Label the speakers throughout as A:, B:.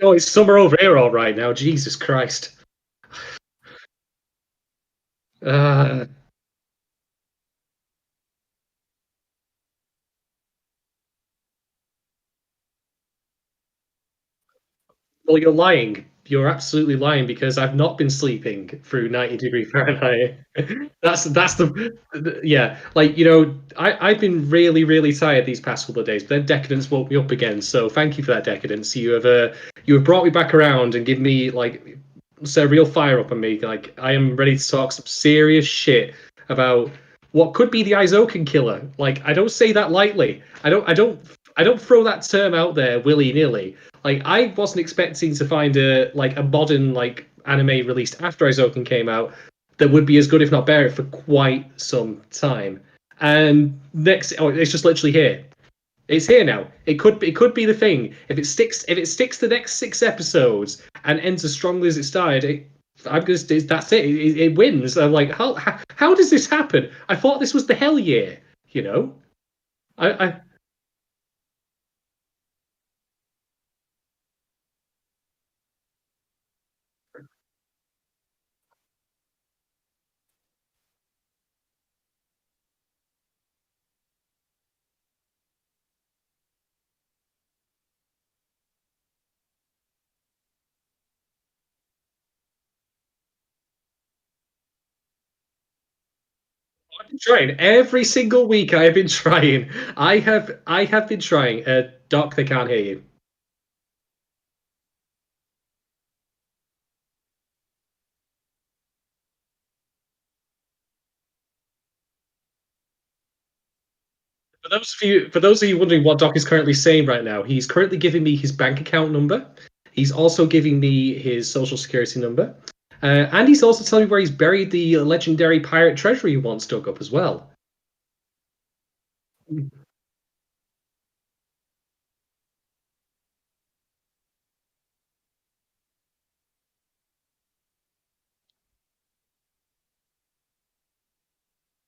A: Oh, it's summer over here, all right now. Jesus Christ. Uh, well, you're lying. You're absolutely lying because I've not been sleeping through 90-degree Fahrenheit. That's yeah. Like I've been really tired these past couple of days, but then Decadence woke me up again. So thank you for that, Decadence. You have brought me back around and give me like set a real fire up on me. Like I am ready to talk some serious shit about what could be the Izoken killer. Like I don't say that lightly. I don't throw that term out there willy nilly. Like I wasn't expecting to find a modern like anime released after Izoken came out that would be as good if not better for quite some time. And it's just literally here. It's here now. It could be the thing. If it sticks the next 6 episodes and ends as strongly as it started, that's it. It wins. I'm like, how does this happen? I thought this was the hell year. You know, I I've been trying every single week. I have been trying. I have been trying. Doc, they can't hear you. For those of you wondering what Doc is currently saying right now, he's currently giving me his bank account number. He's also giving me his social security number, and he's also telling me where he's buried the legendary pirate treasure he once dug up as well.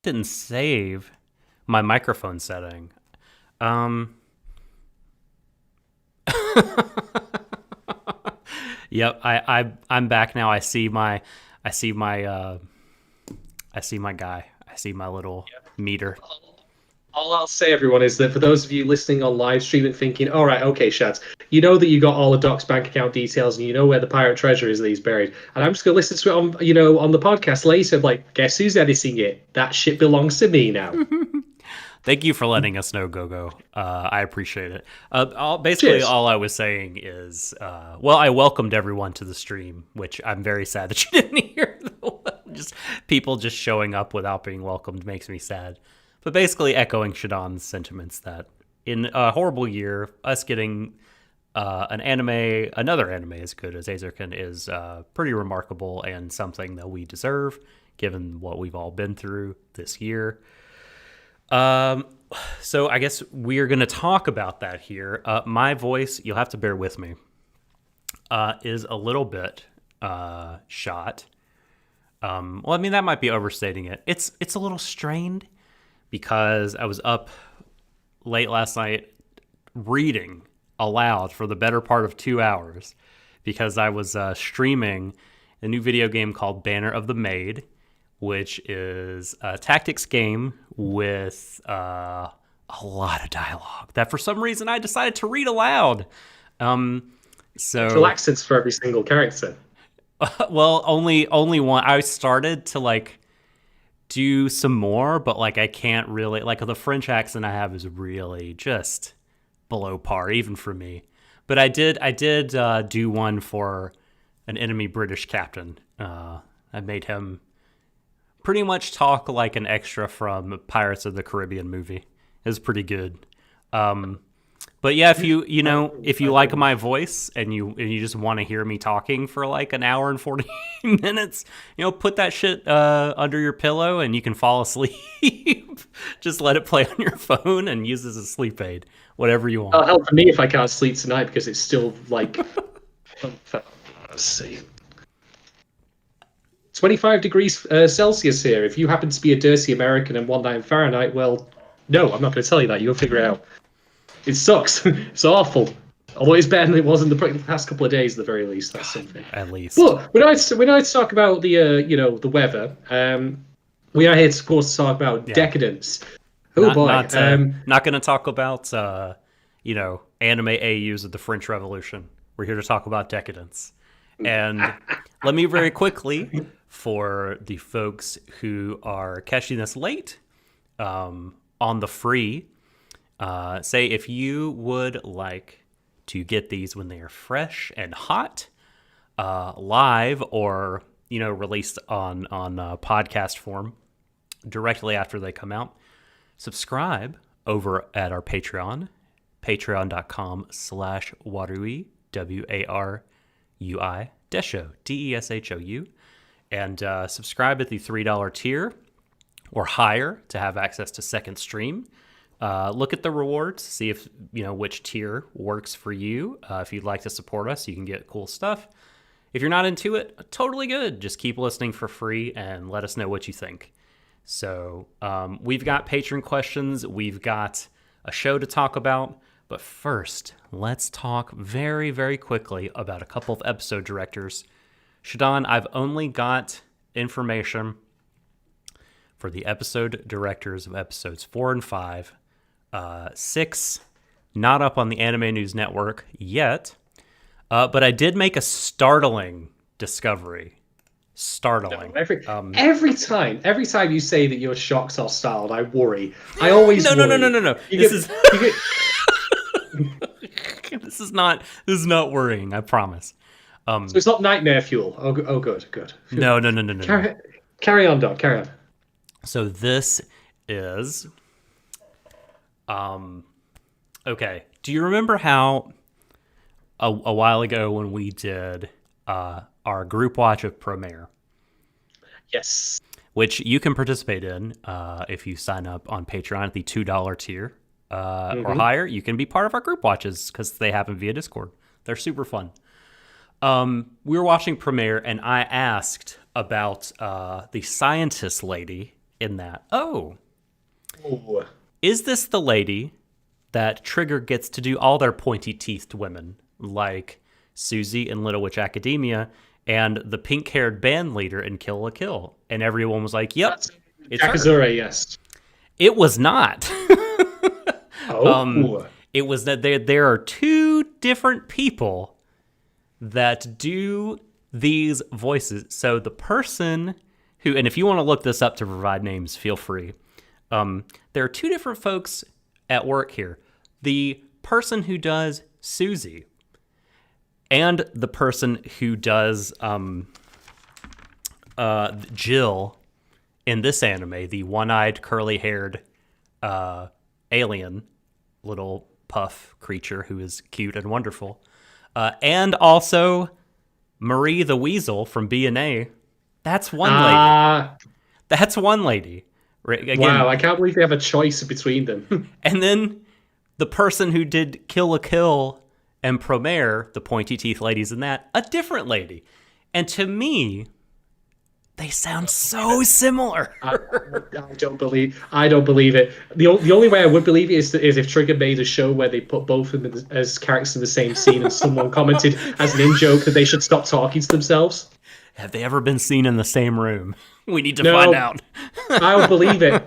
B: Didn't save my microphone setting. Um. Yep, I'm back now. I see my I see my guy. I see my little meter.
A: All I'll say, everyone, is that for those of you listening on live stream and thinking, all right, okay, Shads, you know that you got all of Doc's bank account details and you know where the pirate treasure is that he's buried. And I'm just going to listen to it on the podcast later. Like, guess who's editing it? That shit belongs to me now.
B: Thank you for letting us know, Gogo. I appreciate it. Basically,
A: Cheers.
B: all I was saying is, well, I welcomed everyone to the stream, which I'm very sad that you didn't hear. Just people just showing up without being welcomed makes me sad. But basically, echoing Shadon's sentiments that in a horrible year, us getting another anime as good as Azerkin is pretty remarkable and something that we deserve, given what we've all been through this year. Um, so I guess we're going to talk about that here. My voice, you'll have to bear with me, is a little bit shot. Well, I mean that might be overstating it. It's a little strained because I was up late last night reading aloud for the better part of 2 hours because I was streaming a new video game called Banner of the Maid, which is a tactics game with a lot of dialogue that for some reason I decided to read aloud.
A: Actual
B: So,
A: accents for every single character.
B: well, only one. I started to like do some more, but like I can't really like the French accent I have is really just below par, even for me. But I did do one for an enemy British captain. I made him pretty much talk like an extra from Pirates of the Caribbean movie. It was pretty good. Um, but yeah, if you like my voice and you just want to hear me talking for like an hour and 40 minutes, put that shit under your pillow and you can fall asleep. Just let it play on your phone and use it as a sleep aid, whatever you want.
A: Help me if I can't sleep tonight because it's still like, let's see, 25 degrees Celsius here. If you happen to be a dirty American and want that in Fahrenheit, well, no, I'm not going to tell you that. You'll figure it out. It sucks. It's awful. Although it's better than it was in the past couple of days, at the very least. That's something.
B: At least.
A: But when I talk about the weather, we are here, of course, to talk about decadence. Oh boy!
B: Not going to talk about anime AUs of the French Revolution. We're here to talk about decadence. And let me very quickly, for the folks who are catching this late, on the free, say if you would like to get these when they are fresh and hot, live, or released on podcast form directly after they come out, subscribe over at our Patreon, patreon.com/Warui, WARUI, Deshou, DESHOU, and subscribe at the $3 tier or higher to have access to second stream. Look at the rewards, see if which tier works for you. If you'd like to support us, you can get cool stuff. If you're not into it, totally good. Just keep listening for free and let us know what you think. So we've got patron questions. We've got a show to talk about. But first, let's talk very, very quickly about a couple of episode directors. Shadon, I've only got information for the episode directors of episodes 4 and 5. 6, not up on the Anime News Network yet. But I did make a startling discovery. Startling.
A: No, every time you say that your shocks are styled, I worry. I always
B: no. This is not worrying. I promise.
A: So it's not nightmare fuel. Oh, good.
B: No.
A: Carry on, Doc. Carry on.
B: So this is, okay. Do you remember how a while ago when we did our group watch of Promare?
A: Yes.
B: Which you can participate in if you sign up on Patreon at the $2 tier or higher. You can be part of our group watches because they happen via Discord. They're super fun. We were watching Promare, and I asked about the scientist lady in that. Is this the lady that Trigger gets to do all their pointy-teethed women, like Susie in Little Witch Academia and the pink-haired band leader in Kill la Kill? And everyone was like, yep, it's
A: Akazure, yes.
B: It was not.
A: Oh.
B: It was that there are two different people that do these voices. So the person who, and if you want to look this up to provide names, feel free. There are two different folks at work here. The person who does Susie and the person who does Jill in this anime, the one-eyed, curly-haired alien little puff creature who is cute and wonderful. And also Marie the Weasel from B&A. That's one lady. That's one lady. Again,
A: wow, I can't believe they have a choice between them.
B: And then the person who did Kill la Kill and Promare, the pointy teeth ladies in that, a different lady. And to me, they sound so similar.
A: I don't believe it. The only way I would believe it is if Trigger made a show where they put both of them as characters in the same scene and someone commented as an in-joke that they should stop talking to themselves.
B: Have they ever been seen in the same room? We need to find out.
A: I would believe it.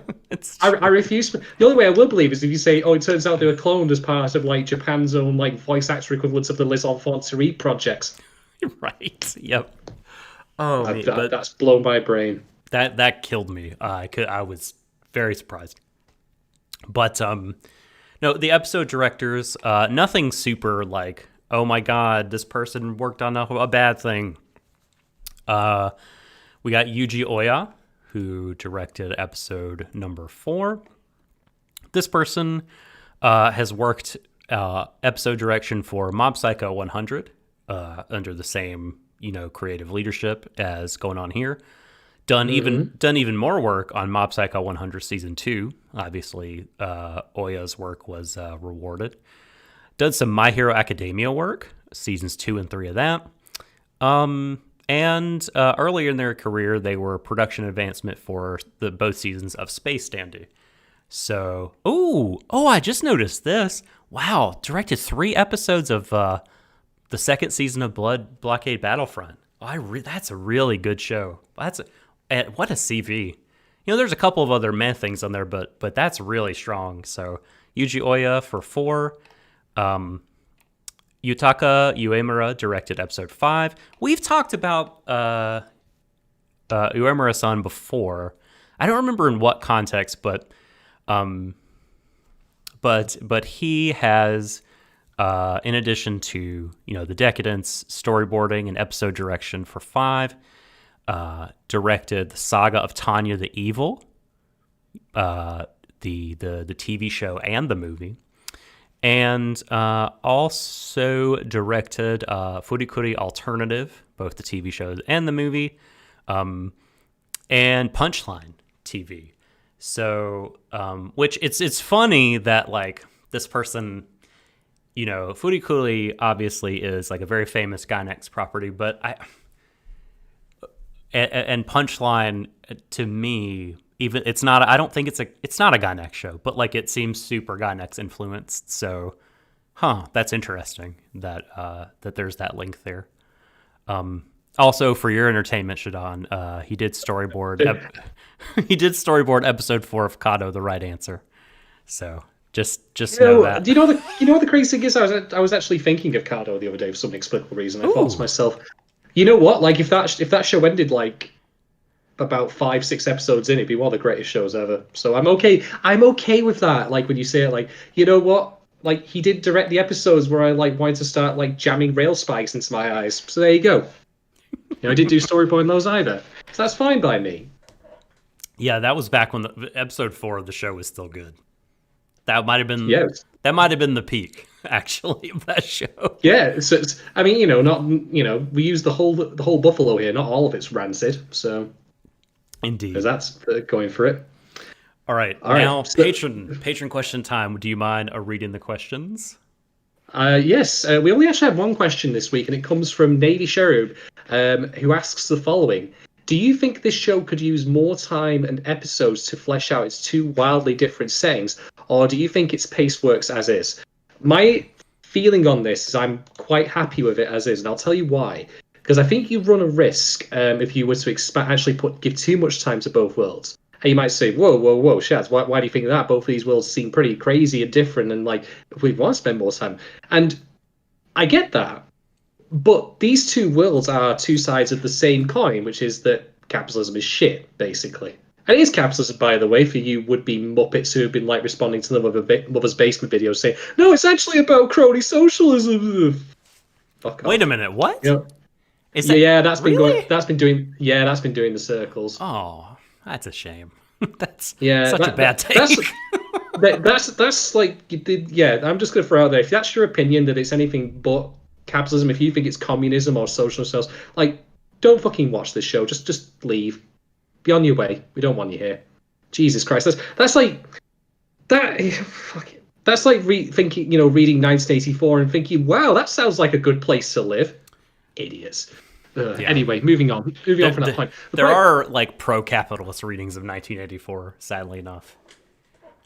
A: I refuse. The only way I will believe is if you say, it turns out they were cloned as part of Japan's own voice actor equivalents of the Les Enfants Terribles projects.
B: Right. Yep.
A: That's blown my brain.
B: That killed me. I was very surprised. But no, the episode directors, nothing super like, oh my god, this person worked on a bad thing. We got Yuji Oya, who directed episode number 4. This person has worked episode direction for Mob Psycho 100 under the same creative leadership as going on here. Done even more work on Mob Psycho 100 season 2. Obviously, Oya's work was rewarded. Done some My Hero Academia work, seasons 2 and 3 of that. And earlier in their career, they were production advancement for both seasons of Space Dandy. So, I just noticed this. Wow, directed 3 episodes of the second season of Blood Blockade Battlefront. That's a really good show. What a CV. There's a couple of other meh things on there, but that's really strong. So Yuji Oya for 4. Yutaka Uemura directed episode 5. We've talked about Uemura-san before. I don't remember in what context, but he has, in addition to the Decadence storyboarding and episode direction for 5, directed the Saga of Tanya the Evil, the TV show and the movie, and also directed Furikuri Alternative, both the TV shows and the movie, and Punchline TV. So, which it's funny that like this person, Furikuri obviously is like a very famous Gainax property, but and Punchline to me, even it's not. I don't think it's not a Gainax show, but like it seems super Gainax influenced. So, that's interesting that that there's that link there. Also, for your entertainment, Shadon, he did storyboard. He did storyboard episode 4 of Kado, The Right Answer. So just know that.
A: Do you know what the crazy thing is? I was actually thinking of Kado the other day for some inexplicable reason. I thought to myself, you know what? Like if that show ended like about 5-6 episodes in, it'd be one of the greatest shows ever. So I'm okay. I'm okay with that. Like when you say it, like you know what? Like he did direct the episodes where I like wanted to start like jamming rail spikes into my eyes. So there you go. I didn't do storyboarding those either. So that's fine by me.
B: Yeah, that was back when the episode 4 of the show was still good. That might have been the peak actually of that show.
A: Yeah, so I mean, we use the whole buffalo here. Not all of it's rancid. So
B: indeed,
A: because that's going for it.
B: All right, now patron question time. Do you mind reading the questions?
A: Yes, we only actually have one question this week, and it comes from Navy Cherub, who asks the following. Do you think this show could use more time and episodes to flesh out its two wildly different settings, or do you think its pace works as is? My feeling on this is I'm quite happy with it as is, and I'll tell you why. Because I think you run a risk if you were to give too much time to both worlds. And you might say, whoa, Shaz, why do you think that? Both of these worlds seem pretty crazy and different, and like we want to spend more time. And I get that. But these two worlds are two sides of the same coin, which is that capitalism is shit, basically. And it is capitalism, by the way, for you would-be Muppets who have been like responding to the Mother's Basement videos saying, no, it's actually about crony socialism. Fuck off.
B: Wait a minute, what?
A: Yeah, that's
B: really?
A: been doing the circles.
B: Oh, that's a shame. That's such a bad take.
A: That's like, I'm just going to throw out there, if that's your opinion that it's anything but capitalism, if you think it's communism or socialist, like, don't fucking watch this show. Just leave. Be on your way. We don't want you here. Jesus Christ. That's like that. Fuck it. That's like reading 1984 and thinking, wow, that sounds like a good place to live. Idiots. Anyway, moving on. Moving on from that point.
B: There are like pro-capitalist readings of 1984. Sadly enough,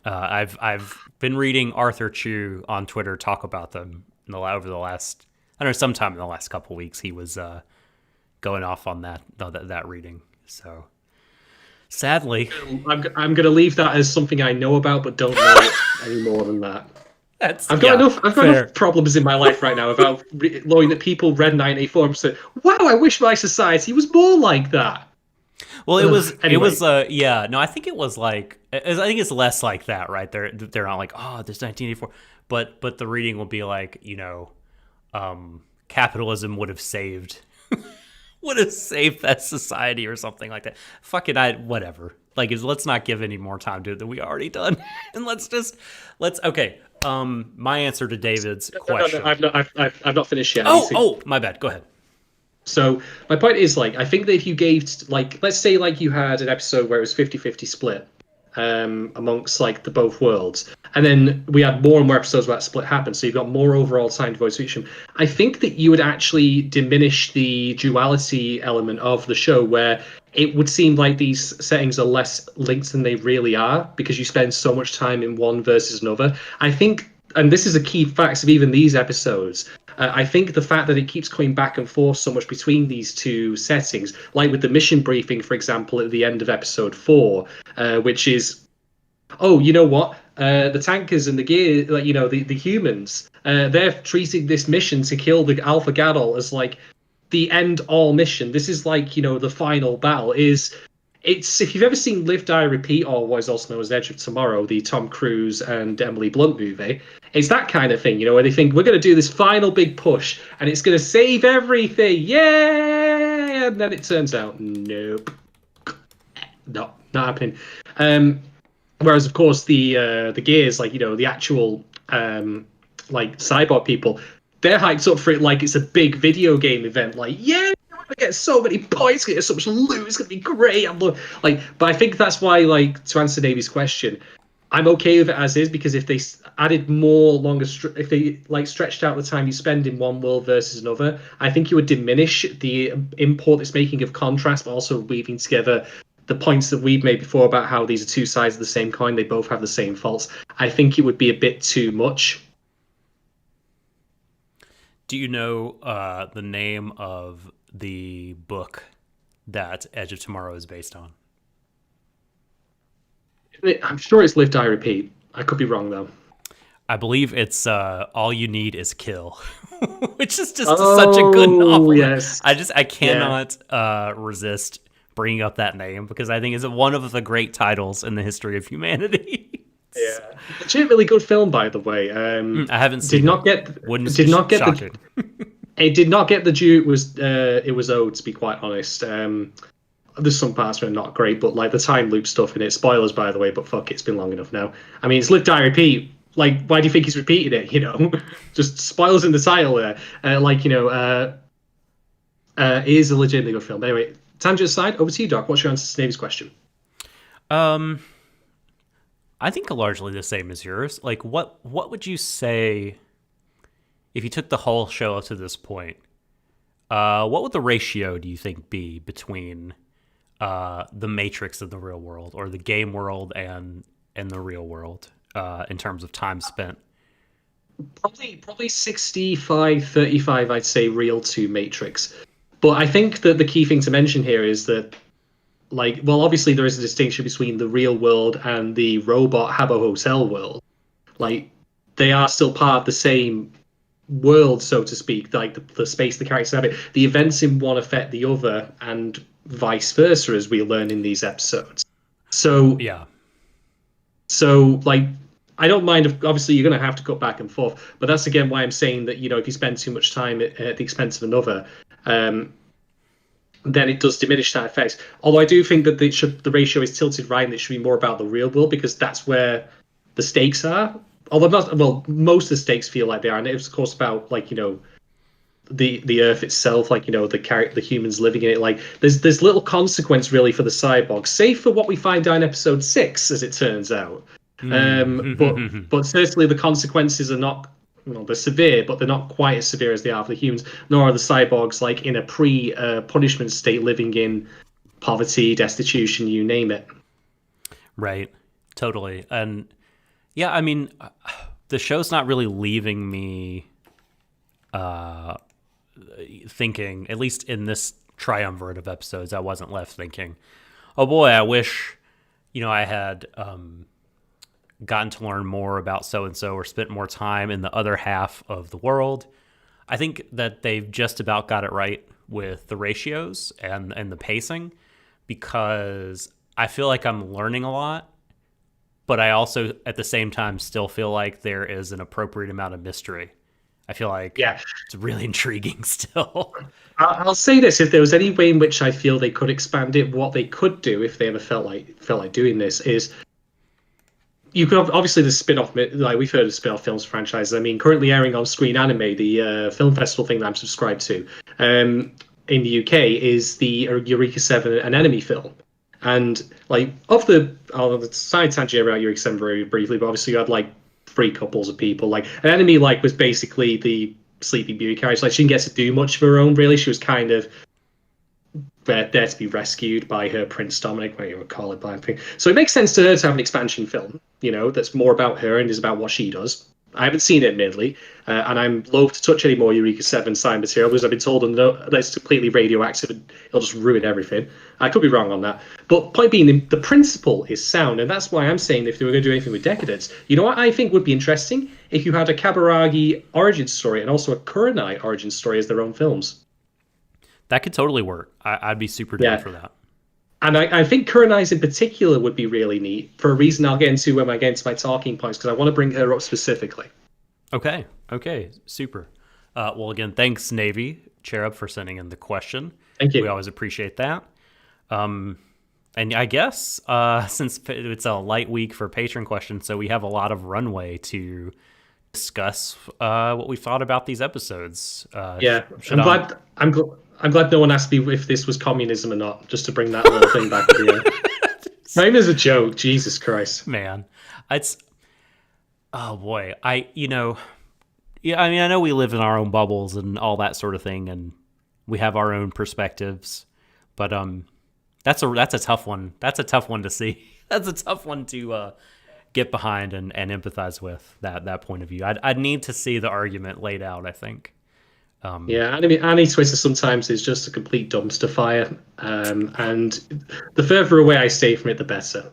B: I've been reading Arthur Chu on Twitter talk about them over the last, I don't know, sometime in the last couple of weeks. He was going off on that reading. So sadly,
A: I'm going to leave that as something I know about, but don't know any more than that. I've got enough problems in my life right now about knowing that people read 1984 and said, "Wow, I wish my society was more like that."
B: Well,
A: anyway.
B: I think it was like, I think it's less like that, right? They're not like, oh, this 1984, but the reading will be like, capitalism would have saved that society or something like that. Whatever. Like, let's not give any more time to it than we already done, and let's okay. My answer to David's question.
A: No, I've not finished yet.
B: Oh, my bad. Go ahead.
A: So my point is, like, I think that if you gave, like, let's say like you had an episode where it was 50-50 split amongst like the both worlds, and then we had more and more episodes where that split happened, so you've got more overall time devoted to each of them. I think that you would actually diminish the duality element of the show, where it would seem like these settings are less linked than they really are because you spend so much time in one versus another. I think and this is a key fact of even these episodes. I think the fact that it keeps coming back and forth so much between these two settings, like with the mission briefing, for example, at the end of episode 4, which is, oh, you know what? The tankers and the gear, like, the humans, they're treating this mission to kill the Alpha Gadol as like the end all mission. This is like, the final battle. It's if you've ever seen Live Die Repeat, or what is also known as Edge of Tomorrow, the Tom Cruise and Emily Blunt movie, it's that kind of thing, where they think we're going to do this final big push and it's going to save everything, yeah, and then it turns out, nope, no, not happening. Whereas, of course, the gears, like, the actual like cyborg people, they're hyped up for it like it's a big video game event. Like, yeah, we're gonna get so many points, get so much loot, it's gonna be great. But I think that's why, like, to answer Davy's question, I'm okay with it as is, because if they added more longer, if they like stretched out the time you spend in one world versus another, I think it would diminish the import it's making of contrast, but also weaving together the points that we've made before about how these are two sides of the same coin. They both have the same faults. I think it would be a bit too much.
B: Do you know the name of the book that Edge of Tomorrow is based on?
A: I'm sure it's Live Die Repeat. I could be wrong though.
B: I believe it's All You Need Is Kill, which is just such a good novel.
A: Yes.
B: I cannot resist bringing up that name, because I think it's one of the great titles in the history of humanity.
A: Yeah, legitimately good film, by the way.
B: I haven't seen.
A: Did not get. Did not get the. It did not get the due it was owed, to be quite honest. There's some parts that are not great, but like the time loop stuff in it. Spoilers, by the way, but fuck, it's been long enough now. I mean, it's Live Die Repeat. Like, why do you think he's repeated it? Just spoilers in the title there. It is a legitimately good film. But anyway, tangent aside, over to you, Doc. What's your answer to Dave's question?
B: I think largely the same as yours. Like, what would you say if you took the whole show up to this point? What would the ratio, do you think, be between the Matrix of the real world, or the game world and the real world, in terms of time spent?
A: Probably 65-35, I'd say, real to Matrix. But I think that the key thing to mention here is that, like, well, obviously there is a distinction between the real world and the robot Habbo Hotel world. Like, they are still part of the same world, so to speak. Like, the space the characters have it. The events in one affect the other, and vice versa, as we learn in these episodes. So,
B: yeah.
A: So, like, I don't mind if, obviously, you're going to have to cut back and forth, but that's again why I'm saying that, if you spend too much time at the expense of another, then it does diminish that effect. Although I do think that the ratio is tilted right, and it should be more about the real world, because that's where the stakes are. Although most of the stakes feel like they are, and it's of course about, like, the Earth itself, like, the humans living in it. Like, there's little consequence really for the cyborgs, save for what we find out in episode 6, as it turns out. But certainly the consequences are not, they're severe, but they're not quite as severe as they are for the humans. Nor are the cyborgs, like, in a pre-punishment state, living in poverty, destitution, you name it.
B: Right, totally. And yeah, I mean, the show's not really leaving me thinking, at least in this triumvirate of episodes, I wasn't left thinking, oh boy, I wish, I had gotten to learn more about so-and-so, or spent more time in the other half of the world. I think that they've just about got it right with the ratios and the pacing, because I feel like I'm learning a lot, but I also, at the same time, still feel like there is an appropriate amount of mystery. I feel like it's really intriguing still.
A: I'll say this: if there was any way in which I feel they could expand it, what they could do if they ever felt like doing this is, you could obviously the spin-off, like we've heard of spin-off films franchises. I mean, currently airing on Screen Anime, the film festival thing that I'm subscribed to, in the UK, is the Eureka 7 an enemy film. And like I'll side tangent about Eureka 7 very briefly, but obviously you had like 3 couples of people. Like, an enemy, like, was basically the Sleeping Beauty character. Like, she didn't get to do much of her own, really. She was kind of there to be rescued by her Prince Dominic, what you would call it, blind thing. So it makes sense to her to have an expansion film, that's more about her and is about what she does. I haven't seen it, admittedly, and I'm loath to touch any more Eureka 7 science material because I've been told that it's completely radioactive and it'll just ruin everything. I could be wrong on that. But point being, the principle is sound, and that's why I'm saying if they were going to do anything with Decadence, you know what I think would be interesting? If you had a Kaburagi origin story and also a Kurenai origin story as their own films.
B: That could totally work. I'd be super down for that.
A: And I think Kurenai's in particular would be really neat for a reason I'll get into when I get into my talking points, because I want to bring her up specifically.
B: Okay, super. Well, again, thanks, Navy Cherub, for sending in the question.
A: Thank you.
B: We always appreciate that. And I guess since it's a light week for patron questions, so we have a lot of runway to discuss what we thought about these episodes.
A: Shadon. I'm glad no one asked me if this was communism or not, just to bring that little thing back to the end. Maybe as a joke, Jesus Christ.
B: Man, it's oh boy. I know we live in our own bubbles and all that sort of thing, and we have our own perspectives, but that's a tough one. That's a tough one to see. That's a tough one to get behind and empathize with, that point of view. I'd need to see the argument laid out, I think.
A: Annie Twitter sometimes is just a complete dumpster fire, and the further away I stay from it, the better.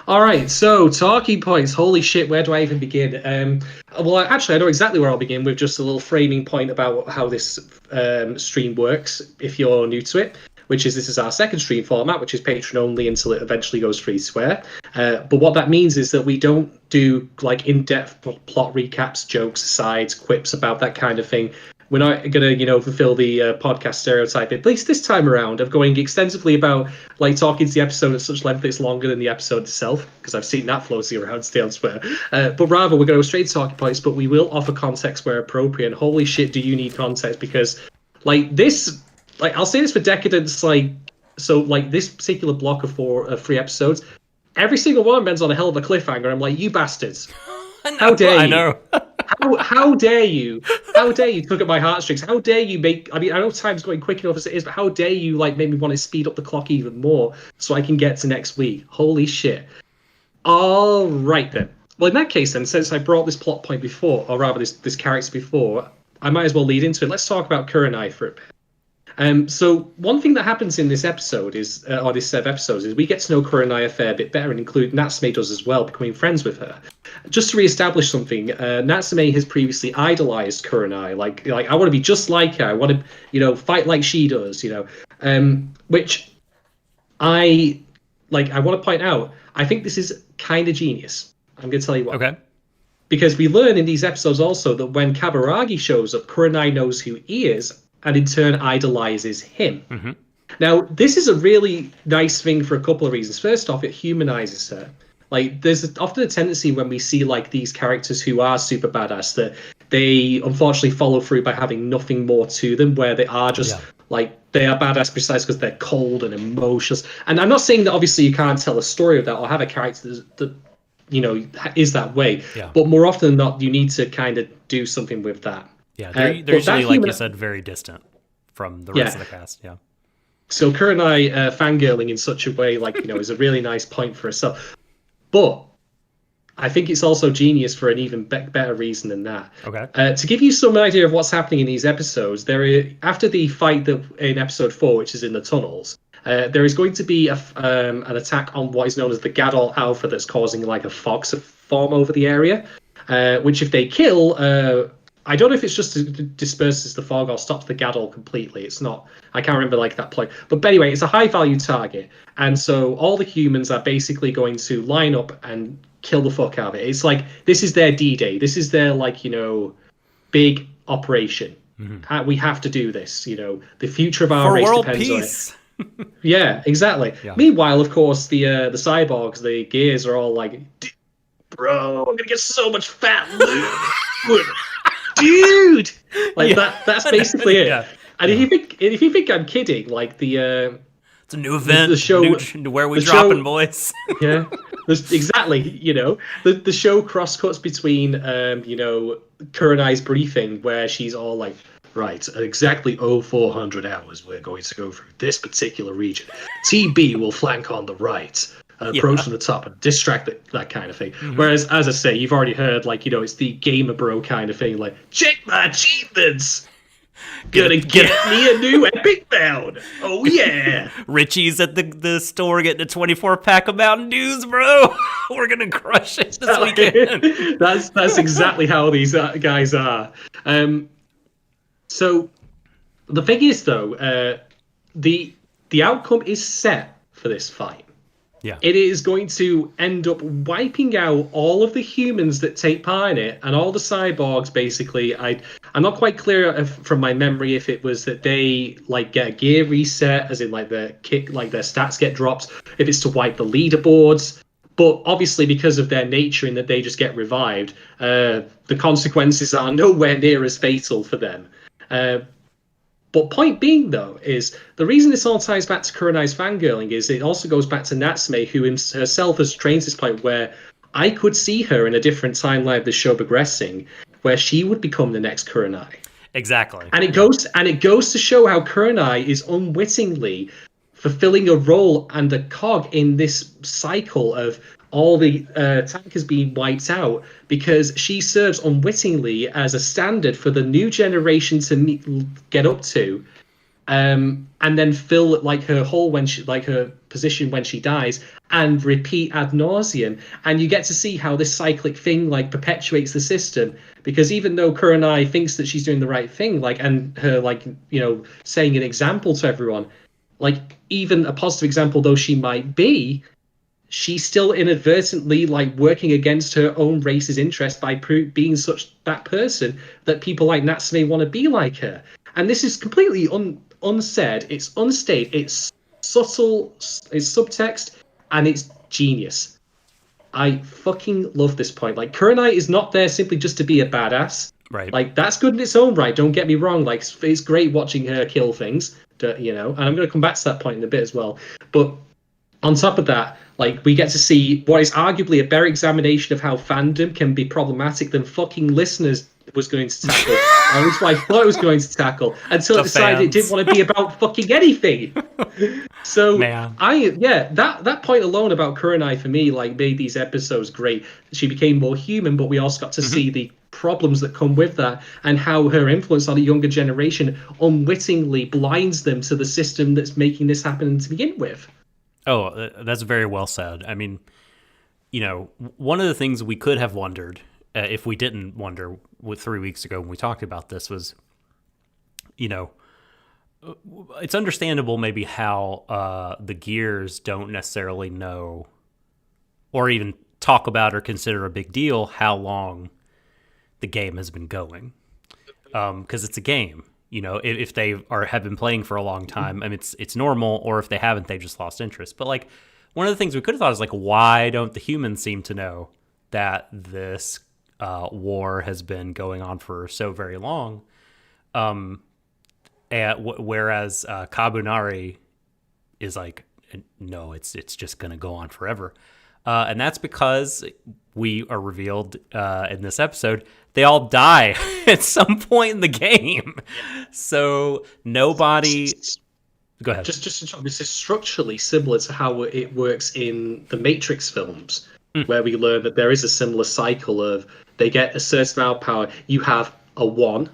A: All right, so talking points. Holy shit, where do I even begin? Well, actually, I know exactly where I'll begin with just a little framing point about how this stream works if you're new to it, which is this is our second stream format, which is patron only until it eventually goes free to air. But what that means is that we don't do like in-depth plot recaps, jokes, asides, quips about that kind of thing. We're not going to, fulfill the podcast stereotype, at least this time around, of going extensively about like talking to the episode at such length that it's longer than the episode itself, because I've seen that floating around still elsewhere. But rather, we're going to go straight to talking points, but we will offer context where appropriate. And holy shit, do you need context? Because like this, like I'll say this for Decadence, this particular block of three episodes, every single one ends on a hell of a cliffhanger. I'm like, you bastards. How dare you?
B: I know.
A: How dare you? How dare you tug at my heartstrings? How dare you I know time's going quick enough as it is, but how dare you make me want to speed up the clock even more so I can get to next week? Holy shit. All right then. Well, in that case then, since I brought this plot point before, or rather this character before, I might as well lead into it. Let's talk about Kurenai for a bit. So one thing that happens in this episode is, or this set of episodes, is we get to know Kurenai a fair bit better, and include Natsume does as well, becoming friends with her. Just to reestablish something, Natsume has previously idolized Kurenai, like I want to be just like her, I want to, fight like she does, which I want to point out, I think this is kind of genius. I'm going to tell you what.
B: Okay.
A: Because we learn in these episodes also that when Kaburagi shows up, Kurenai knows who he is, and in turn idolizes him.
B: Mm-hmm.
A: Now, this is a really nice thing for a couple of reasons. First off, it humanizes her. There's often a tendency when we see these characters who are super badass that they unfortunately follow through by having nothing more to them, where they are just they are badass precisely because they're cold and emotionless. And I'm not saying that obviously you can't tell a story of that or have a character that is that way.
B: Yeah.
A: But more often than not, you need to kind of do something with that.
B: Yeah, they're usually, like you said, very distant from the rest of the cast. Yeah.
A: So Kurenai fangirling in such a way, is a really nice point for herself. But I think it's also genius for an even better reason than that.
B: Okay.
A: To give you some idea of what's happening in these episodes, after the fight in episode 4, which is in the tunnels, there is going to be an attack on what is known as the Gadol Alpha that's causing a fog to form over the area, which if they kill... I don't know if it's just disperses the fog or stops the Gadol completely. It's not. I can't remember that point. But anyway, it's a high-value target. And so all the humans are basically going to line up and kill the fuck out of it. It's this is their D-Day. This is their, big operation. Mm-hmm. We have to do this. The future of our race depends
B: peace.
A: On it. Yeah, exactly. Yeah. Meanwhile, of course, the cyborgs, the gears are all bro, I'm going to get so much fat loot. Dude, that's basically it. Yeah. And if you think I'm kidding,
B: it's a new event.
A: The show
B: where we dropping, boys.
A: Yeah, exactly. The show crosscuts between Kurenai's briefing, where she's all right, at exactly 0400 hours, we're going to go through this particular region. TB will flank on the right. approach
B: Yeah.
A: from the top and distract that kind of thing.
B: Hmm.
A: Whereas, as I say, you've already heard, like, it's the gamer bro kind of thing, like, check my achievements!
B: Get
A: Gonna
B: it. Get
A: get me a new epic bound! Oh, yeah!
B: Richie's at the store getting a 24-pack of Mountain Dews, bro. We're gonna crush it this weekend.
A: That's exactly how these guys are. So the thing is, though, the the outcome is set for this fight.
B: Yeah.
A: It is going to end up wiping out all of the humans that take part in it and all the cyborgs. Basically, I'm not quite clear from my memory if it was that they like get a gear reset, as in like their stats get dropped. If it's to wipe the leaderboards, but obviously because of their nature in that they just get revived, the consequences are nowhere near as fatal for them. But point being, though, is the reason this all ties back to Kurenai's fangirling is it also goes back to Natsume, who herself has trained to this point where I could see her in a different timeline of the show progressing, where she would become the next Kurenai.
B: Exactly.
A: And it goes to show how Kurenai is unwittingly fulfilling a role and a cog in this cycle of all the tankers being wiped out, because she serves unwittingly as a standard for the new generation to get up to, and then fill like her hole when she like her position when she dies, and repeat ad nauseum. And you get to see how this cyclic thing like perpetuates the system, because even though Kurenai thinks that she's doing the right thing, like, and her like saying an example to everyone, like even a positive example though she might be, she's still inadvertently like working against her own race's interest by being such that person that people like Natsume want to be like her. And this is completely unsaid. It's unstated. It's subtle. It's subtext, and it's genius. I fucking love this point. Like, Kurenai is not there simply just to be a badass.
B: Right.
A: Like, that's good in its own right. Don't get me wrong. Like, it's great watching her kill things. And I'm going to come back to that point in a bit as well. But on top of that, like, we get to see what is arguably a better examination of how fandom can be problematic than fucking listeners was going to tackle. At least what I thought it was going to tackle, until it decided it didn't want to be about fucking anything. So
B: Man.
A: that point alone about Kurenai for me like made these episodes great. She became more human, but we also got to see the problems that come with that, and how her influence on a younger generation unwittingly blinds them to the system that's making this happen to begin with.
B: Oh, that's very well said. I mean, one of the things we could have wondered, if we didn't wonder 3 weeks ago when we talked about this, was, it's understandable maybe how the Gears don't necessarily know or even talk about or consider a big deal how long the game has been going. Because it's a game. If they have been playing for a long time, I mean, it's normal, or if they haven't, they've just lost interest. But like, one of the things we could have thought is like, why don't the humans seem to know that this war has been going on for so very long? Whereas Kabunari is like, no, it's just going to go on forever. And that's because we are revealed in this episode, they all die at some point in the game. So nobody... Go ahead.
A: Just this is structurally similar to how it works in the Matrix films, where we learn that there is a similar cycle of they get a certain amount of power. You have a one,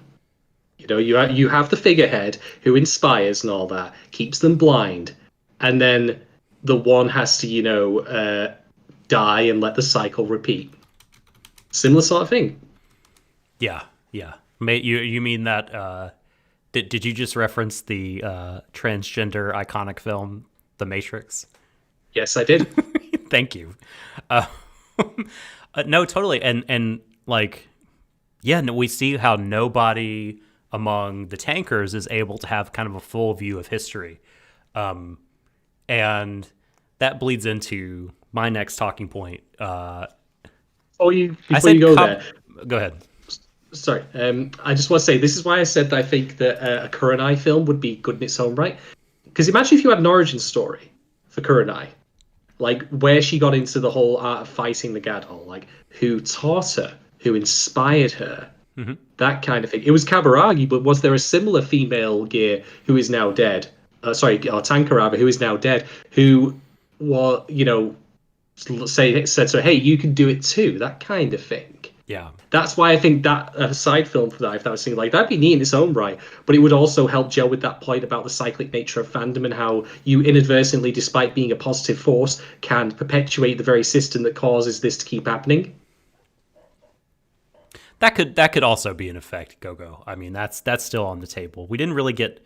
A: you have the figurehead who inspires and all that, keeps them blind, and then the one has to die and let the cycle repeat. Similar sort of thing.
B: Yeah. You mean that? Did you just reference the transgender iconic film, The Matrix?
A: Yes, I did.
B: Thank you. No, totally. And like, yeah, no, we see how nobody among the tankers is able to have kind of a full view of history. And that bleeds into my next talking point.
A: Before you go there.
B: Go ahead.
A: Sorry, I just want to say this is why I said that I think that a Kurenai film would be good in its own right. Because imagine if you had an origin story for Kurenai, like where she got into the whole art of fighting the Gadol, like who taught her, who inspired her, that kind of thing. It was Kaburagi, but was there a similar female gear who is now dead? Or tanker rather, who is now dead, who was said, so hey, you can do it too, that kind of thing.
B: Yeah.
A: That's why I think that a side film for that, if that was something like that'd be neat in its own right, but it would also help gel with that point about the cyclic nature of fandom and how you inadvertently, despite being a positive force, can perpetuate the very system that causes this to keep happening.
B: That could also be an effect, Go-Go. I mean, that's still on the table. We didn't really get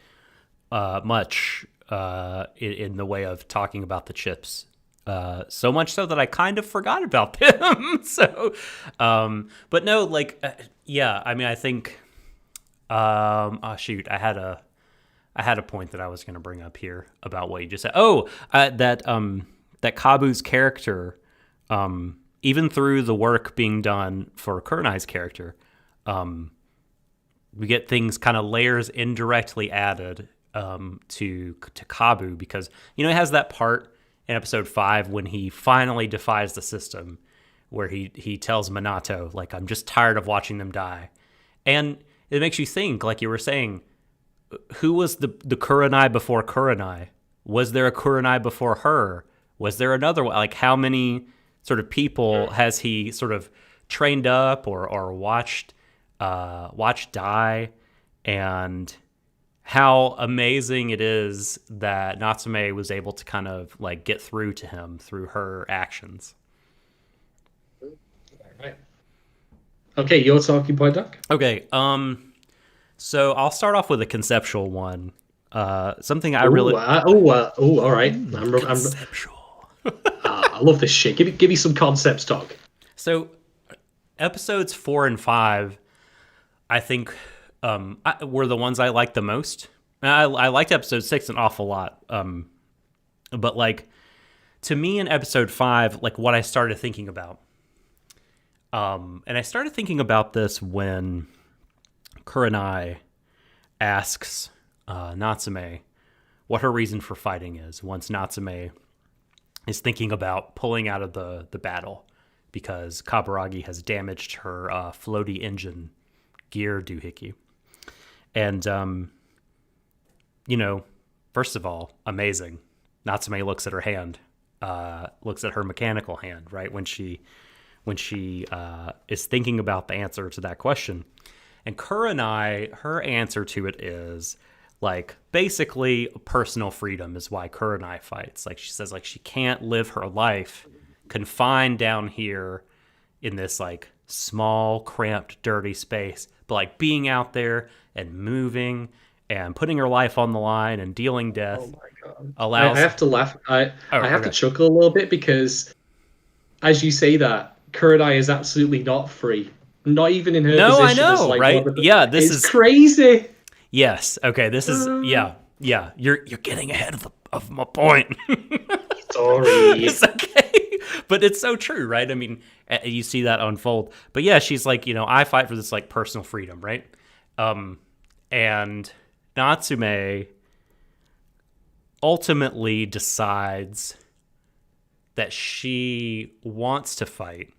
B: much in the way of talking about the chips. So much so that I kind of forgot about them. So, but no, like, yeah. I mean, I think. Oh shoot, I had a point that I was going to bring up here about what you just said. Oh, that Kabu's character, even through the work being done for Kurenai's character, we get things kind of layers indirectly added to Kabu, because it has that part in episode 5 when he finally defies the system, where he tells Minato, like, I'm just tired of watching them die. And it makes you think, like you were saying, who was the Kurenai before Kurenai? Was there a Kurenai before her? Was there another one? Like, how many sort of people has he sort of trained up or watched die? And how amazing it is that Natsume was able to kind of like get through to him through her actions.
A: All right. Okay, your talking point, Doc.
B: Okay, so I'll start off with a conceptual one. Something I really
A: all right.
B: conceptual.
A: I love this shit. Give me some concepts, Doc.
B: So episodes 4 and 5, I think, were the ones I liked the most. I liked episode 6 an awful lot. But like, to me in episode 5, like what I started thinking about, and I started thinking about this when Kurenai asks Natsume what her reason for fighting is, once Natsume is thinking about pulling out of the battle because Kaburagi has damaged her floaty engine gear doohickey. And, first of all, amazing. Natsume looks at her hand, looks at her mechanical hand, right? When she is thinking about the answer to that question. And Kurenai, her answer to it is, like, basically personal freedom is why Kurenai fights. Like, she says, like, she can't live her life confined down here in this, like, small, cramped, dirty space. But, like, being out there and moving and putting her life on the line and dealing death.
A: Oh my god!
B: Allows.
A: I have to laugh. I have to chuckle a little bit because, as you say that, Kurenai is absolutely not free. Not even in her position.
B: I know,
A: as, like,
B: right? Yeah, this is
A: crazy.
B: Yes. Okay. This is yeah. You're getting ahead of my point.
A: Sorry.
B: It's okay, but it's so true, right? I mean, you see that unfold. But yeah, she's like, I fight for this like personal freedom, right? And Natsume ultimately decides that she wants to fight.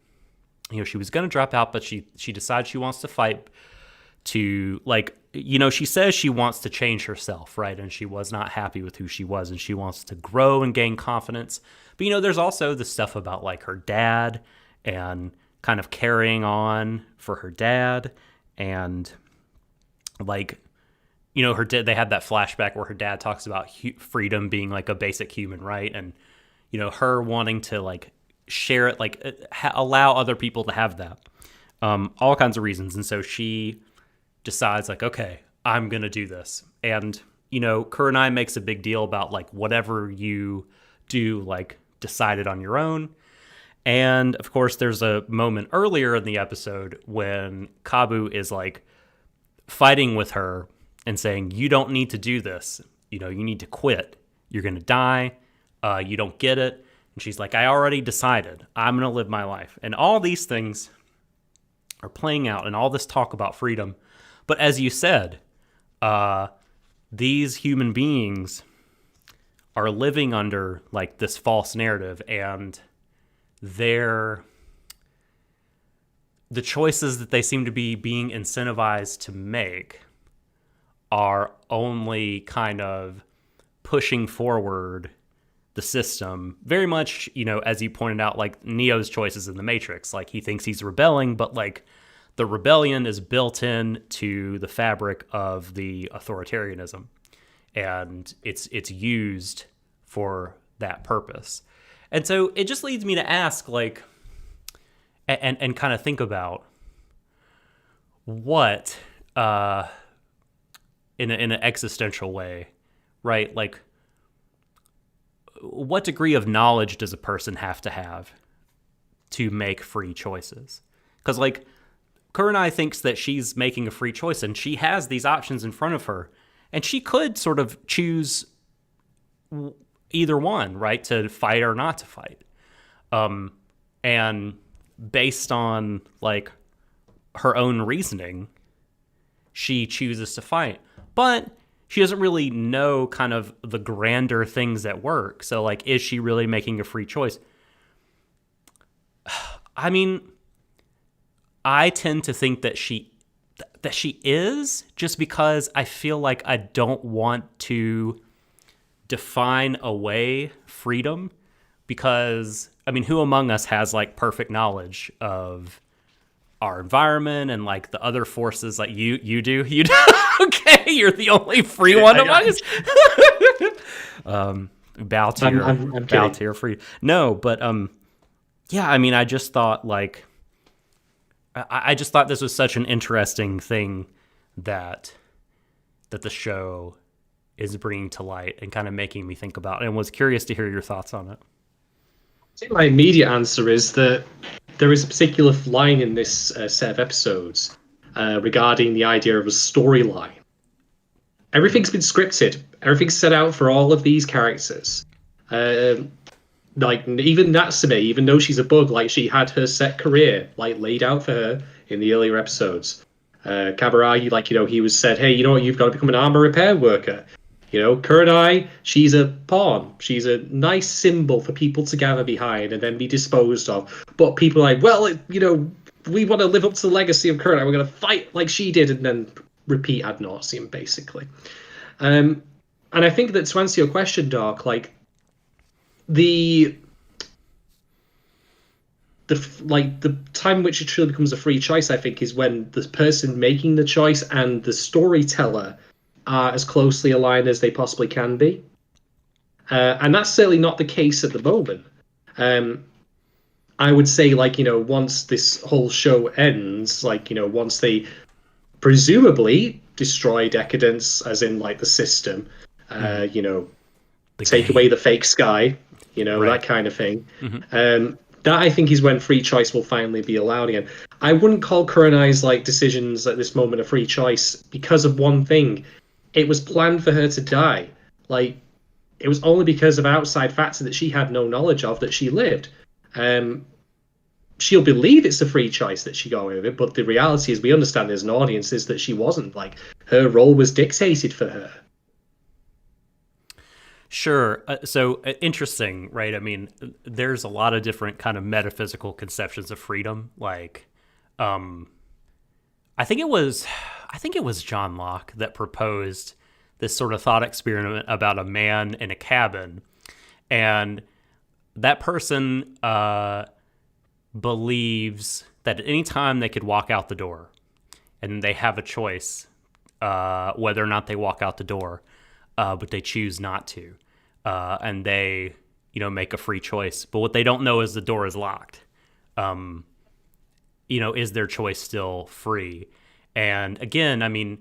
B: She was going to drop out, but she decides she wants to fight to, like, she says she wants to change herself, right? And she was not happy with who she was, and she wants to grow and gain confidence. But, there's also the stuff about, like, her dad and kind of carrying on for her dad. And, like, her dad, they had that flashback where her dad talks about freedom being, like, a basic human right. And, her wanting to, like, share it, like, allow other people to have that. All kinds of reasons. And so she decides, like, okay, I'm going to do this. And, Kurenai makes a big deal about, like, whatever you do, like, decide it on your own. And, of course, there's a moment earlier in the episode when Kabu is, like, fighting with her and saying, you don't need to do this. You need to quit. You're going to die. You don't get it. And she's like, I already decided. I'm going to live my life. And all these things are playing out, and all this talk about freedom. But as you said, these human beings are living under, like, this false narrative, and the choices that they seem to be being incentivized to make are only kind of pushing forward the system. Very much, as you pointed out, like Neo's choices in the Matrix. Like he thinks he's rebelling, but like the rebellion is built in to the fabric of the authoritarianism, and it's used for that purpose. And so it just leads me to ask, like, and kind of think about what, in an existential way, right? Like, what degree of knowledge does a person have to make free choices? Because, like, Kurenai thinks that she's making a free choice, and she has these options in front of her, and she could sort of choose either one, right? To fight or not to fight. And based on, like, her own reasoning, she chooses to fight. But she doesn't really know kind of the grander things at work. So, like, is she really making a free choice? I mean, I tend to think that she is, just because I feel like I don't want to define away freedom, because, I mean, who among us has, like, perfect knowledge of our environment and, like, the other forces? Like, you do? Okay, you're the only free one among us. Bow to your free. No, but yeah, I mean, I just thought, like, I just thought this was such an interesting thing that the show is bringing to light and kind of making me think about, and was curious to hear your thoughts on it.
A: I think my immediate answer is that there is a particular line in this set of episodes regarding the idea of a storyline. Everything's been scripted. Everything's set out for all of these characters. Like, even Natsume, even though she's a bug, like, she had her set career, like, laid out for her in the earlier episodes. Kaburagi, like, he was said, hey, you know what, you've got to become an armor repair worker. Kurenai, she's a pawn. She's a nice symbol for people to gather behind and then be disposed of. But people are like, well, we want to live up to the legacy of Kurenai. We're going to fight like she did, and then repeat ad nauseum, basically. And I think that, to answer your question, Doc, like, the time in which it truly becomes a free choice, I think, is when the person making the choice and the storyteller are as closely aligned as they possibly can be. And that's certainly not the case at the moment. I would say, like, once this whole show ends, like, once they presumably destroy Decadence, as in, like, the system, take away the fake sky, right, that kind of thing. Mm-hmm. That, I think, is when free choice will finally be allowed again. I wouldn't call Kurenai's, like, decisions at this moment a free choice because of one thing. It was planned for her to die. Like, it was only because of outside factors that she had no knowledge of that she lived. She'll believe it's a free choice that she got away with it, but the reality is, we understand as an audience, is that she wasn't. Like, her role was dictated for her.
B: Sure. So interesting, right? I mean, there's a lot of different kind of metaphysical conceptions of freedom. Like, I think it was John Locke that proposed this sort of thought experiment about a man in a cabin, and that person believes that at any time they could walk out the door, and they have a choice whether or not they walk out the door, but they choose not to. And they, make a free choice. But what they don't know is the door is locked. Is their choice still free? And again, I mean,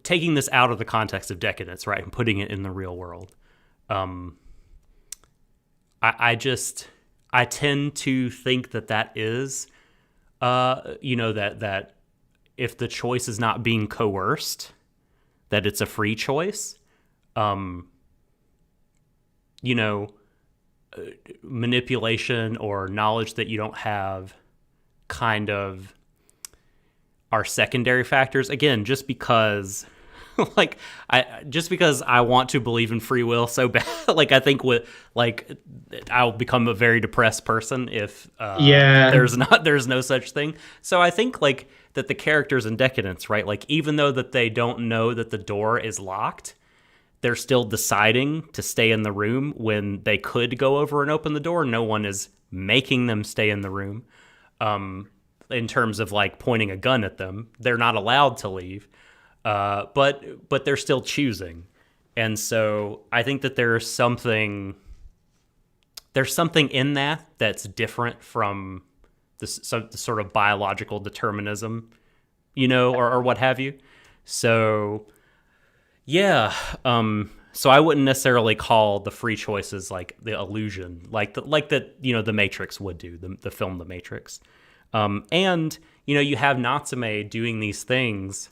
B: taking this out of the context of Decadence, right, and putting it in the real world, I tend to think that is, that if the choice is not being coerced, that it's a free choice. Manipulation or knowledge that you don't have kind of are secondary factors. Again, just because I want to believe in free will so bad, like, I think I'll become a very depressed person if there's no such thing. So I think, like, that the characters in Decadence, right, like, even though that they don't know that the door is locked, they're still deciding to stay in the room when they could go over and open the door. No one is making them stay in the room. In terms of like pointing a gun at them, they're not allowed to leave. But they're still choosing. And so I think that there's something in that that's different from the sort of biological determinism, or what have you. So yeah, so I wouldn't necessarily call the free choices like the illusion, like that the Matrix would do, the film The Matrix. And you have Natsume doing these things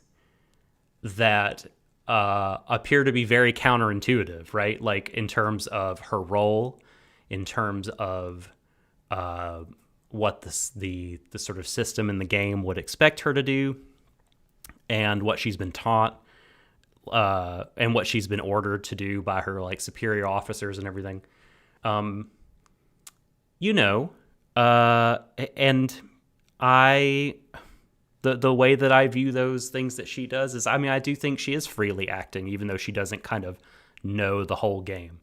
B: that appear to be very counterintuitive, right? Like in terms of her role, in terms of what the sort of system in the game would expect her to do, and what she's been taught, and what she's been ordered to do by her like superior officers and everything. And the way that I view those things that she does is, I do think she is freely acting, even though she doesn't kind of know the whole game.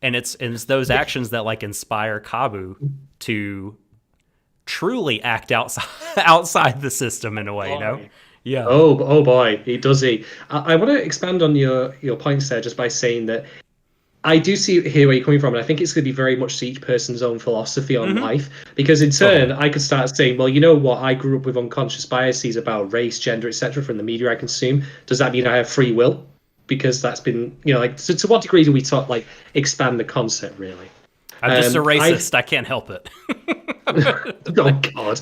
B: And it's those actions that like inspire Kabu to truly act outside the system in a way, Yeah.
A: Oh boy, he does he. I want to expand on your points there just by saying that I do hear where you're coming from, and I think it's going to be very much to each person's own philosophy on life. Because in turn, I could start saying, well, you know what? I grew up with unconscious biases about race, gender, etc. from the media I consume. Does that mean I have free will? Because that's been, like, so to what degree do we talk, like, expand the concept, really?
B: I'm just a racist. I can't help it.
A: Oh God!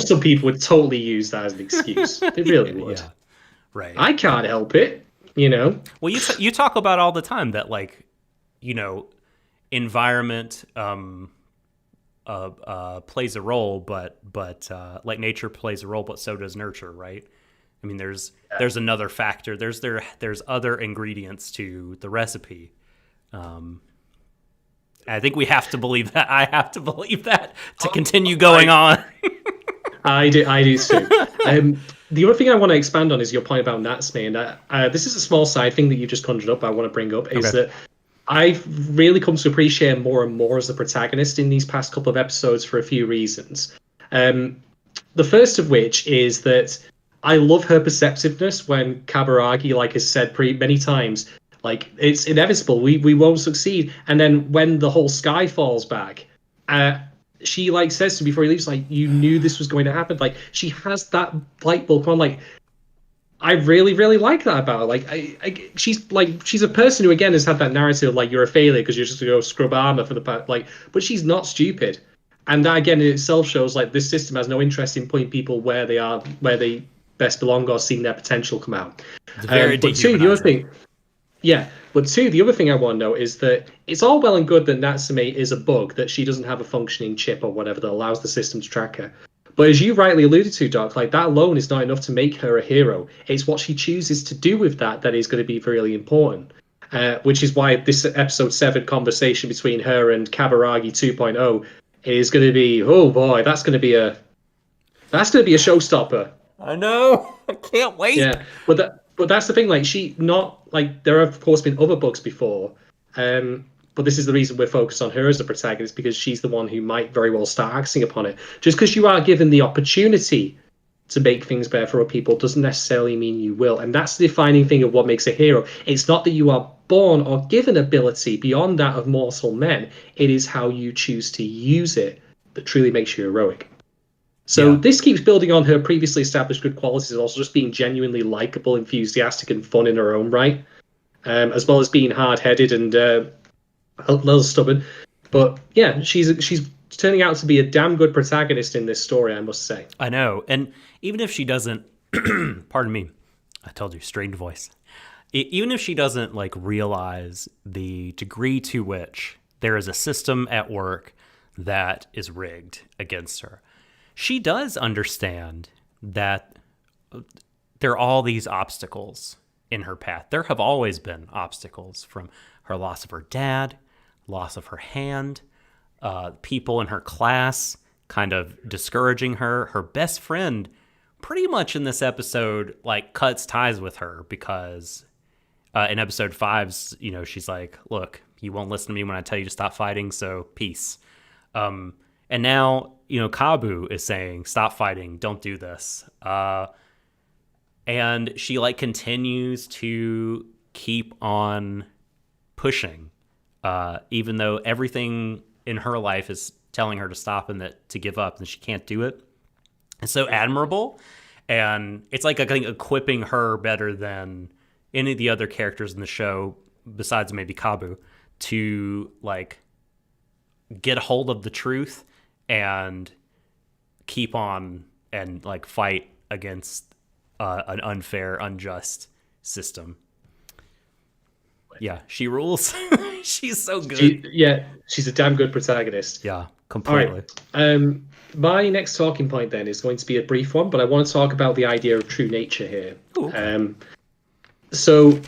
A: Some people would totally use that as an excuse. They really would. Yeah.
B: Right.
A: I can't help it.
B: Well, you talk about all the time that like, environment plays a role, but like nature plays a role, but so does nurture, right? I mean, there's another factor. There's other ingredients to the recipe. I think we have to believe that. I have to believe that to continue going on.
A: I do too. The other thing I want to expand on is your point about Natsume, and this is a small side thing that you just conjured up. I want to bring up is that I've really come to appreciate more and more as the protagonist in these past couple of episodes for a few reasons. The first of which is that I love her perceptiveness when Kaburagi, like has said many times, like it's inevitable, we won't succeed. And then when the whole sky falls back, she like says to him before he leaves, like, you knew this was going to happen. Like she has that light bulb on. Like I really, really like that about her. Like she's a person who again has had that narrative of, like, you're a failure because you're just gonna go scrub armor for the but she's not stupid. And that again in itself shows like this system has no interest in putting people where they are, where they best belong, or seeing their potential come out. But two, the other thing, the other thing I want to know is that it's all well and good that Natsume is a bug, that she doesn't have a functioning chip or whatever that allows the system to track her. But as you rightly alluded to, Doc, like that alone is not enough to make her a hero. It's what she chooses to do with that is going to be really important. Which is why this episode 7 conversation between her and Kaburagi 2.0 is going to be, oh boy, that's going to be a showstopper.
B: I know. I can't wait.
A: Yeah, but that's the thing. Like there have of course been other bugs before, but this is the reason we're focused on her as a protagonist, because she's the one who might very well start acting upon it. Just because you are given the opportunity to make things better for other people doesn't necessarily mean you will, and that's the defining thing of what makes a hero. It's not that you are born or given ability beyond that of mortal men. It is how you choose to use it that truly makes you heroic. So this keeps building on her previously established good qualities, also just being genuinely likable, enthusiastic, and fun in her own right, as well as being hard-headed and a little stubborn. But yeah, she's turning out to be a damn good protagonist in this story, I must say.
B: I know, and even if she doesn't, pardon me, I told you, strained voice. Even if she doesn't like realize the degree to which there is a system at work that is rigged against her, she does understand that there are all these obstacles in her path. There have always been obstacles, from her loss of her dad, loss of her hand, people in her class kind of discouraging her. Her best friend pretty much in this episode like cuts ties with her because in episode 5, you know, she's like, look, you won't listen to me when I tell you to stop fighting, so peace. And now, you know, Kabu is saying, stop fighting, don't do this. And she like continues to keep on pushing, even though everything in her life is telling her to stop and that to give up, and she can't do it. It's so admirable, and it's like I think equipping her better than any of the other characters in the show, besides maybe Kabu, to like get a hold of the truth and keep on and like fight against an unfair, unjust system. Yeah, she rules. She's so good.
A: She's a damn good protagonist.
B: Yeah, completely.
A: All right. My next talking point then is going to be a brief one, but I want to talk about the idea of true nature here.
B: Ooh, okay.
A: So,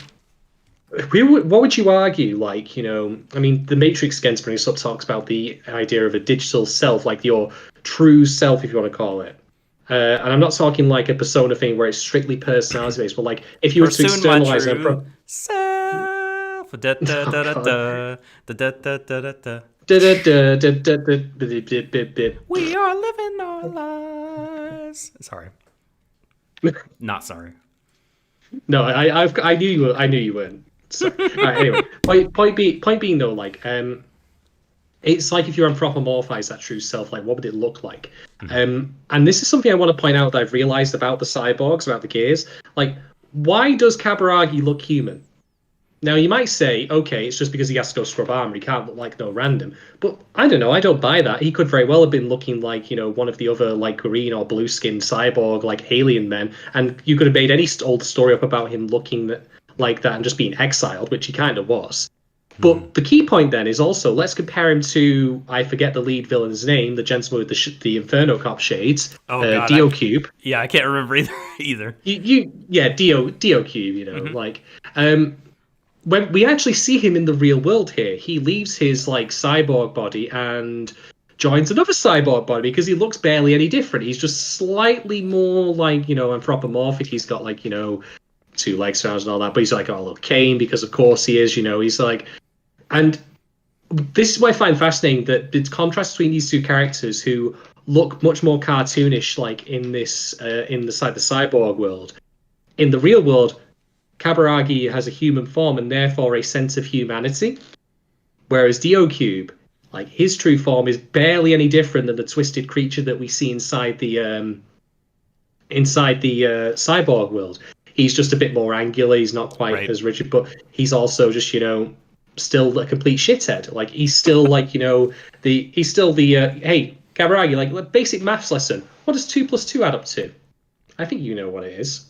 A: what would you argue? Like, you know, I mean, the Matrix again brings up talks about the idea of a digital self, like your true self, if you want to call it. And I'm not talking like a persona thing where it's strictly personality based, but like if you were to externalize
B: self. Da, da, da, da, da, da, da, da, da, da. We are living our lives. Sorry. Not sorry.
A: No, I knew you weren't. So, right, anyway, point being though, like, it's like if you anthropomorphize that true self, like what would it look like? And this is something I want to point out that I've realized about the cyborgs, about the gears. Like, why does Kaburagi look human? Now, you might say, okay, it's just because he has to go scrub armor. He can't look like no random. But I don't know. I don't buy that. He could very well have been looking like, you know, one of the other, like, green or blue-skinned cyborg, like, alien men. And you could have made any old story up about him looking like that and just being exiled, which he kind of was. But the key point then is also, let's compare him to, I forget the lead villain's name, the gentleman with the Inferno Cop shades, Dio Cube.
B: Yeah, I can't remember either.
A: Dio Cube, you know, like... when we actually see him in the real world here, he leaves his like cyborg body and joins another cyborg body because he looks barely any different. He's just slightly more like, you know, anthropomorphic. He's got like, you know, 2 legs, arms and all that, but he's like got a little cane because of course he is, you know, he's like, and this is what I find fascinating, that the contrast between these two characters who look much more cartoonish, like in this, in the cyborg world. In the real world, Kaburagi has a human form and therefore a sense of humanity, whereas Dio Cube, like his true form, is barely any different than the twisted creature that we see inside the cyborg world. He's just a bit more angular. He's not quite as rigid, but he's also just, you know, still a complete shithead. Like he's still like, you know, hey Kaburagi, like basic maths lesson. What does 2 + 2 add up to? I think you know what it is.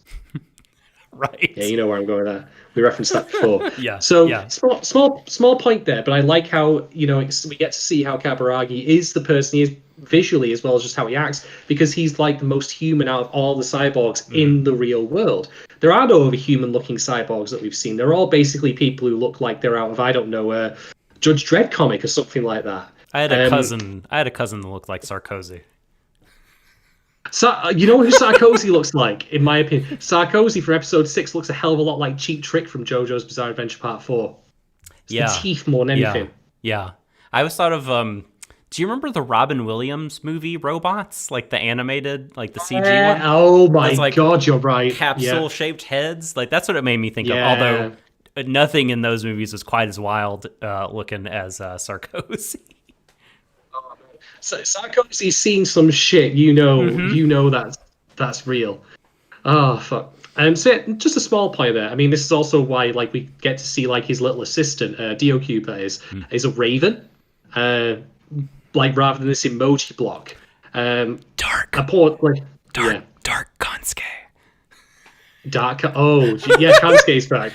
B: Right.
A: Yeah, you know where I'm going with that. We referenced that before.
B: Yeah.
A: So
B: yeah.
A: small point there, but I like how, you know, we get to see how Kaburagi is the person he is visually as well as just how he acts, because he's like the most human out of all the cyborgs in the real world. There are no other human-looking cyborgs that we've seen. They're all basically people who look like they're out of, I don't know, Judge Dredd comic or something like that.
B: I had a cousin that looked like Sarkozy.
A: So, you know who Sarkozy looks like, in my opinion? Sarkozy from episode 6 looks a hell of a lot like Cheap Trick from JoJo's Bizarre Adventure Part 4. It's the teeth more than anything.
B: Yeah. I always thought of, do you remember the Robin Williams movie, Robots? Like the animated, like the CG one?
A: Oh my God, you're right.
B: Capsule-shaped heads? Like, that's what it made me think of. Although, nothing in those movies was quite as wild looking as Sarkozy.
A: So Sarkozy's seen some shit, you know that's real. Oh fuck. So just a small point there. I mean, this is also why like we get to see like his little assistant, Dio Cube, that is a raven, like rather than this emoji block.
B: Dark Kansuke.
A: Kansuke's back.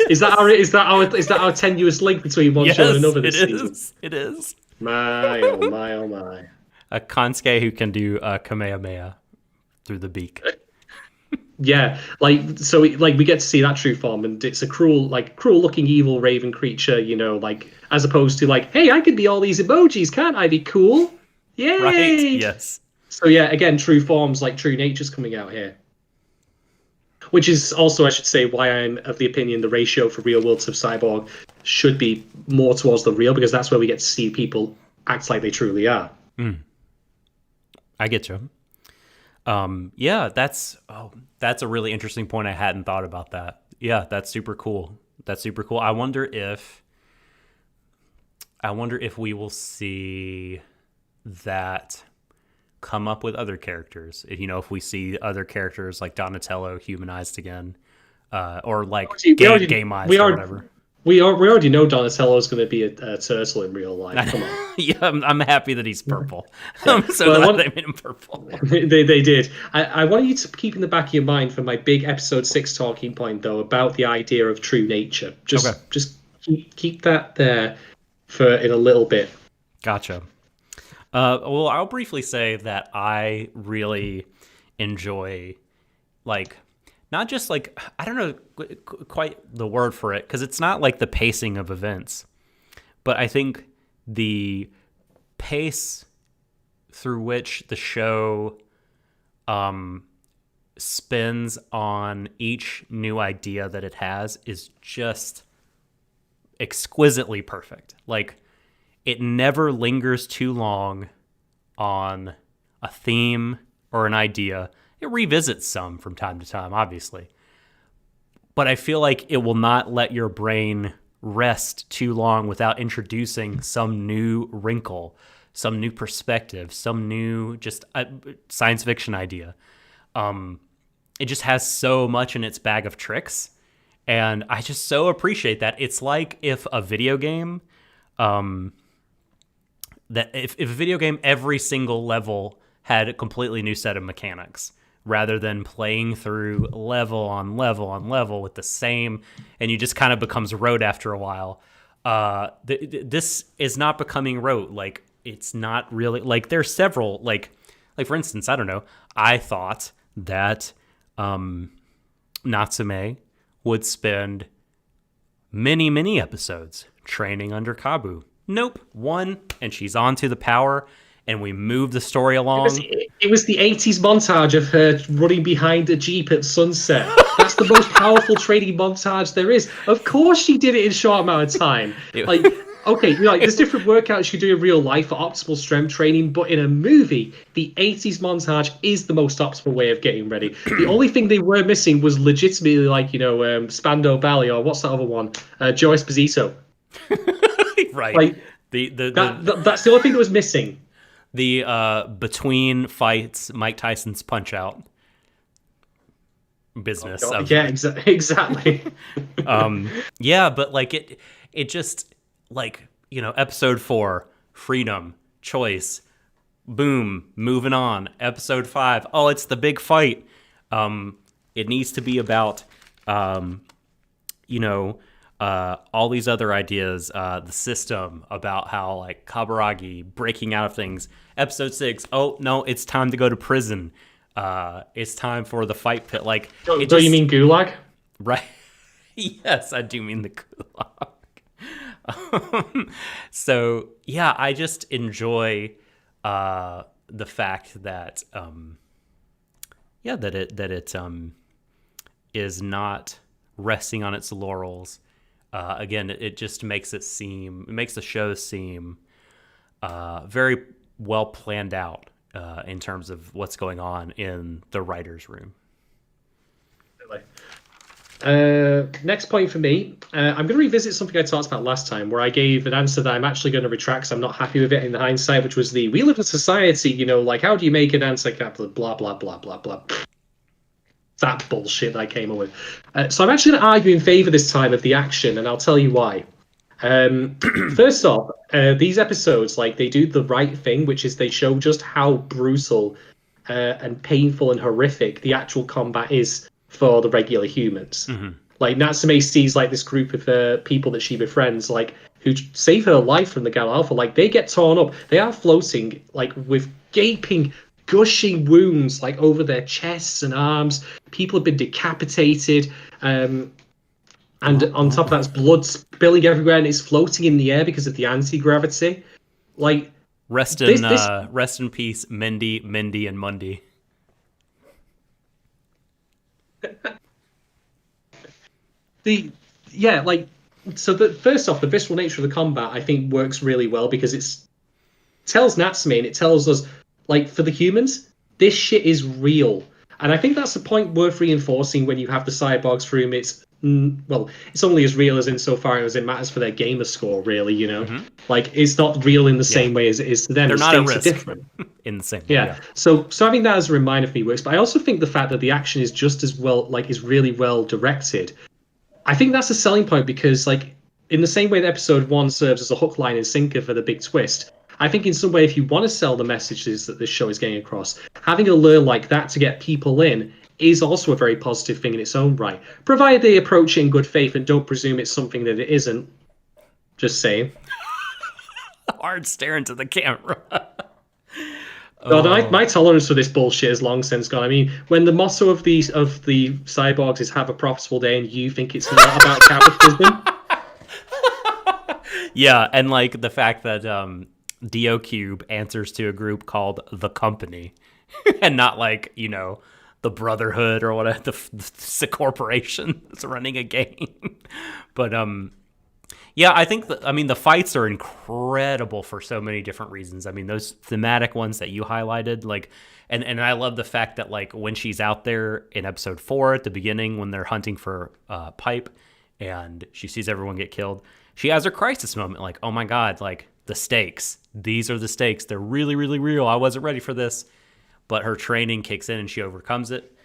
A: Is that our tenuous link between one show and another this season?
B: It is.
A: My, oh my, oh my.
B: A Kansuke who can do Kamehameha through the beak.
A: Yeah, like, so like we get to see that true form, and it's a cruel looking evil raven creature, you know, like, as opposed to like, hey, I could be all these emojis, can't I be cool? Yay!
B: Right, yes.
A: So yeah, again, true forms, like true nature's coming out here. Which is also, I should say, why I'm of the opinion the ratio for real world to cyborg should be more towards the real, because that's where we get to see people act like they truly are.
B: I get you. Yeah, that's a really interesting point. I hadn't thought about that. Yeah, that's super cool. That's super cool. I wonder if we will see that come up with other characters. If we see other characters like Donatello humanized again, or like gameized or whatever.
A: We already know Donatello's going to be a turtle in real life. Come on.
B: Yeah, I'm happy that he's purple. I'm so glad they made him purple.
A: They did. I want you to keep in the back of your mind for my big episode 6 talking point, though, about the idea of true nature. Just keep that there for in a little bit.
B: Gotcha. Well, I'll briefly say that I really enjoy, like, not just like, I don't know quite the word for it, because it's not like the pacing of events, but I think the pace through which the show spins on each new idea that it has is just exquisitely perfect. Like, it never lingers too long on a theme or an idea. It revisits some from time to time, obviously. But I feel like it will not let your brain rest too long without introducing some new wrinkle, some new perspective, some new just science fiction idea. It just has so much in its bag of tricks. And I just so appreciate that. It's like if a video game... that if a video game, every single level had a completely new set of mechanics rather than playing through level on level on level with the same, and you just kind of becomes rote after a while. This is not becoming rote. Like, it's not really, like, there's several, like for instance, I don't know, I thought that Natsume would spend many episodes training under Kabu. Nope, one, and she's on to the power, and we move the story along.
A: It was the 80s montage of her running behind a Jeep at sunset. That's the most powerful training montage there is. Of course she did it in a short amount of time. Like, okay, there's different workouts you do in real life for optimal strength training, but in a movie, the 80s montage is the most optimal way of getting ready. The only thing they were missing was legitimately, Spando Ballet, or what's that other one? Joe Esposito.
B: Right.
A: Like, that's the only thing that was missing.
B: The between fights, Mike Tyson's Punch Out business.
A: Oh, yeah, exactly.
B: Yeah, but like it just, like, episode 4, freedom, choice, boom, moving on. Episode 5, oh, it's the big fight. It needs to be about, all these other ideas, the system, about how, like, Kaburagi breaking out of things. Episode 6, oh no, it's time to go to prison. It's time for the fight pit. Like,
A: don't you mean Gulag?
B: Right? Yes, I do mean the Gulag. So yeah, I just enjoy the fact that it is not resting on its laurels. Again, it just makes the show seem very well planned out in terms of what's going on in the writer's room.
A: Next point for me, I'm going to revisit something I talked about last time, where I gave an answer that I'm actually going to retract because I'm not happy with it in hindsight, which was we live in a society, like, how do you make an answer capital, blah, blah, blah, blah, blah. That bullshit that I came up with. So I'm actually going to argue in favor this time of the action, and I'll tell you why. First off, these episodes, they do the right thing, which is they show just how brutal and painful and horrific the actual combat is for the regular humans. Mm-hmm. Like, Natsume sees this group of people that she befriends, who save her life from the Gal Alpha. They get torn up. They are floating with gaping, gushing wounds over their chests and arms. People have been decapitated, and on top of that, it's blood spilling everywhere, and it's floating in the air because of the anti-gravity.
B: Rest in peace, Mindy, and Mundy.
A: the yeah, like so the first off, the visceral nature of the combat I think works really well because it's tells Natsume and it tells us like for the humans, this shit is real. And I think that's a point worth reinforcing when you have the cyborgs for whom it's well, it's only as real as insofar as it matters for their gamer score, really, you know.
B: Mm-hmm.
A: Like it's not real in the
B: Yeah.
A: same way as it is to them.
B: They're
A: The
B: not at
A: stakes are
B: risk
A: different.
B: in the same way.
A: Yeah.
B: Yeah.
A: So having that as a reminder for me works. But I also think the fact that the action is just as well, like, is really well directed. I think that's a selling point because, like, in the same way that episode one serves as a hook, line, and sinker for the big twist, I think in some way, if you want to sell the messages that this show is getting across, having a lure like that to get people in is also a very positive thing in its own right, provided they approach it in good faith and don't presume it's something that it isn't. Just saying.
B: Hard stare into the camera.
A: God, my tolerance for this bullshit is long since gone. I mean, when the motto of the cyborgs is "Have a profitable day," and you think it's not about capitalism,
B: Yeah, and like the fact that Dio Cube answers to a group called the Company, and not like the Brotherhood or whatever the corporation that's running a game. But yeah, I think the fights are incredible for so many different reasons. I mean, those thematic ones that you highlighted, like, and I love the fact that like when she's out there in episode 4 at the beginning when they're hunting for Pipe, and she sees everyone get killed, she has her crisis moment, like, oh my god, like the stakes. These are the stakes. They're really, really real. I wasn't ready for this, but her training kicks in and she overcomes it.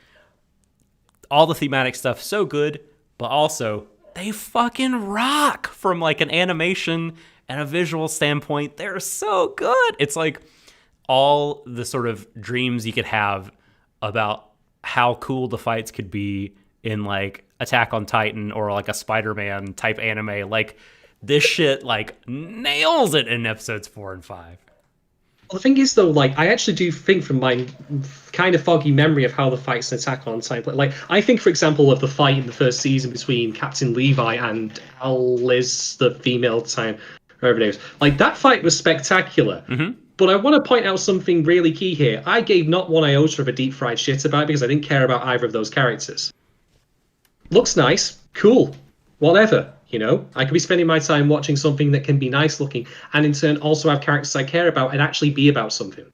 B: All the thematic stuff so good, but also they fucking rock from like an animation and a visual standpoint. They're so good. It's like all the sort of dreams you could have about how cool the fights could be in like Attack on Titan or like a Spider-Man type anime. Like this shit like nails it in episodes 4 and 5.
A: well, the thing is, though, like I actually do think from my kind of foggy memory of how the fights in Attack on Titan, like I think, for example, of the fight in the first season between Captain Levi and Alice, the female at the time, whoever it is. Like that fight was spectacular.
B: Mm-hmm.
A: But I want to point out something really key here. I gave not one iota of a deep fried shit about it because I didn't care about either of those characters. Looks nice, cool, whatever. You know, I could be spending my time watching something that can be nice looking and in turn also have characters I care about and actually be about something.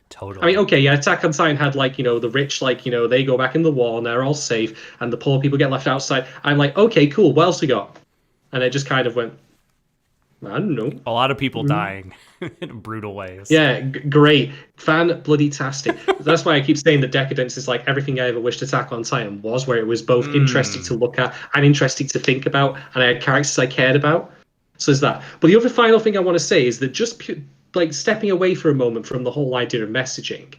B: Totally.
A: I mean, okay, yeah, Attack on Titan had like, the rich, like, they go back in the war and they're all safe and the poor people get left outside. I'm like, okay, cool, what else we got? And it just kind of went, I don't know.
B: A lot of people dying in brutal ways.
A: Yeah, great. Fan-bloody-tastic. That's why I keep saying that Decadence is like everything I ever wished Attack on Titan was, where it was both interesting to look at and interesting to think about, and I had characters I cared about. So there's that. But the other final thing I want to say is that just like stepping away for a moment from the whole idea of messaging,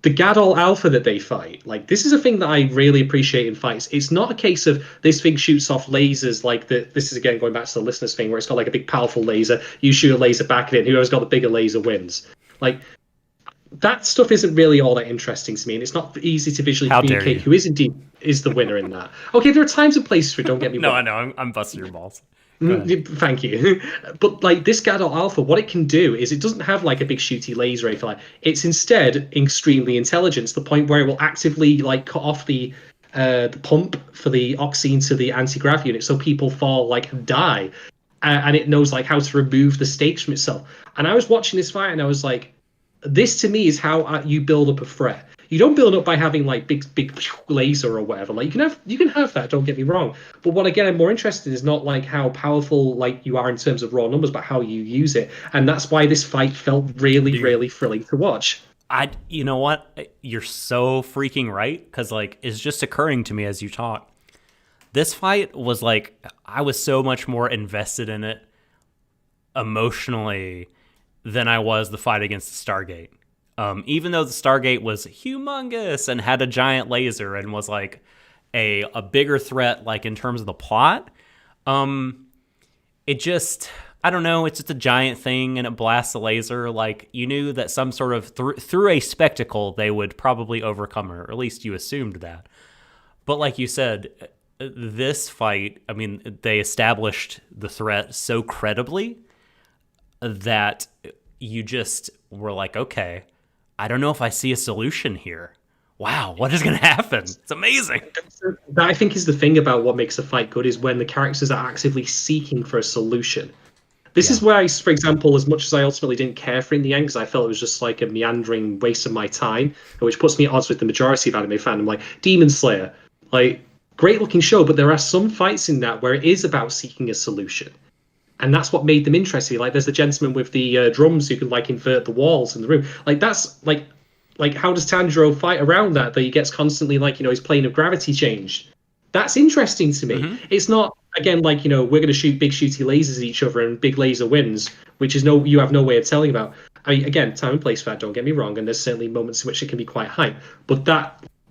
A: the Gadol Alpha that they fight, like this is a thing that I really appreciate in fights. It's not a case of this thing shoots off lasers like this is again going back to the listeners thing where it's got like a big powerful laser, you shoot a laser back at it, and whoever's got the bigger laser wins. Like that stuff isn't really all that interesting to me, and it's not easy to visually communicate who is indeed is the winner in that. Okay, there are times and places for it, don't get me wrong.
B: No, I know, I'm busting your balls.
A: Thank you. But like this Gadol Alpha, what it can do is it doesn't have like a big shooty laser or anything like. It's instead extremely intelligent to the point where it will actively like cut off the pump for the oxygen to the anti-grav unit, so people fall like die, and it knows like how to remove the stakes from itself. And I was watching this fight and I was like, this to me is how you build up a threat. You don't build up by having like big laser or whatever. Like you can have that. Don't get me wrong. But what again I'm more interested in is not like how powerful like you are in terms of raw numbers, but how you use it. And that's why this fight felt really, really thrilling to watch.
B: You know what? You're so freaking right, because like it's just occurring to me as you talk. This fight was like I was so much more invested in it emotionally than I was the fight against the Stargate. Even though the Stargate was humongous and had a giant laser and was like a bigger threat, like in terms of the plot, it just, I don't know, it's just a giant thing and it blasts a laser. Like you knew that some sort of through a spectacle they would probably overcome her, or at least you assumed that. But like you said, this fight, I mean, they established the threat so credibly that you just were like, okay, I don't know if I see a solution here. wow, what is going to happen? It's amazing.
A: That I think is the thing about what makes a fight good is when the characters are actively seeking for a solution. This
B: Yeah.
A: is where I, for example, as much as I ultimately didn't care for it in the end, because I felt it was just like a meandering waste of my time, which puts me at odds with the majority of anime fandom, like Demon Slayer. Like, great looking show, but there are some fights in that where it is about seeking a solution. And that's what made them interesting. Like, there's the gentleman with the drums who can like invert the walls in the room. Like, that's like how does Tanjiro fight around that? That he gets constantly like his plane of gravity changed. That's interesting to me.
B: Mm-hmm.
A: It's not again like we're going to shoot big shooty lasers at each other and big laser wins, which is no you have no way of telling about. I mean, again, time and place for that. Don't get me wrong, and there's certainly moments in which it can be quite hype, but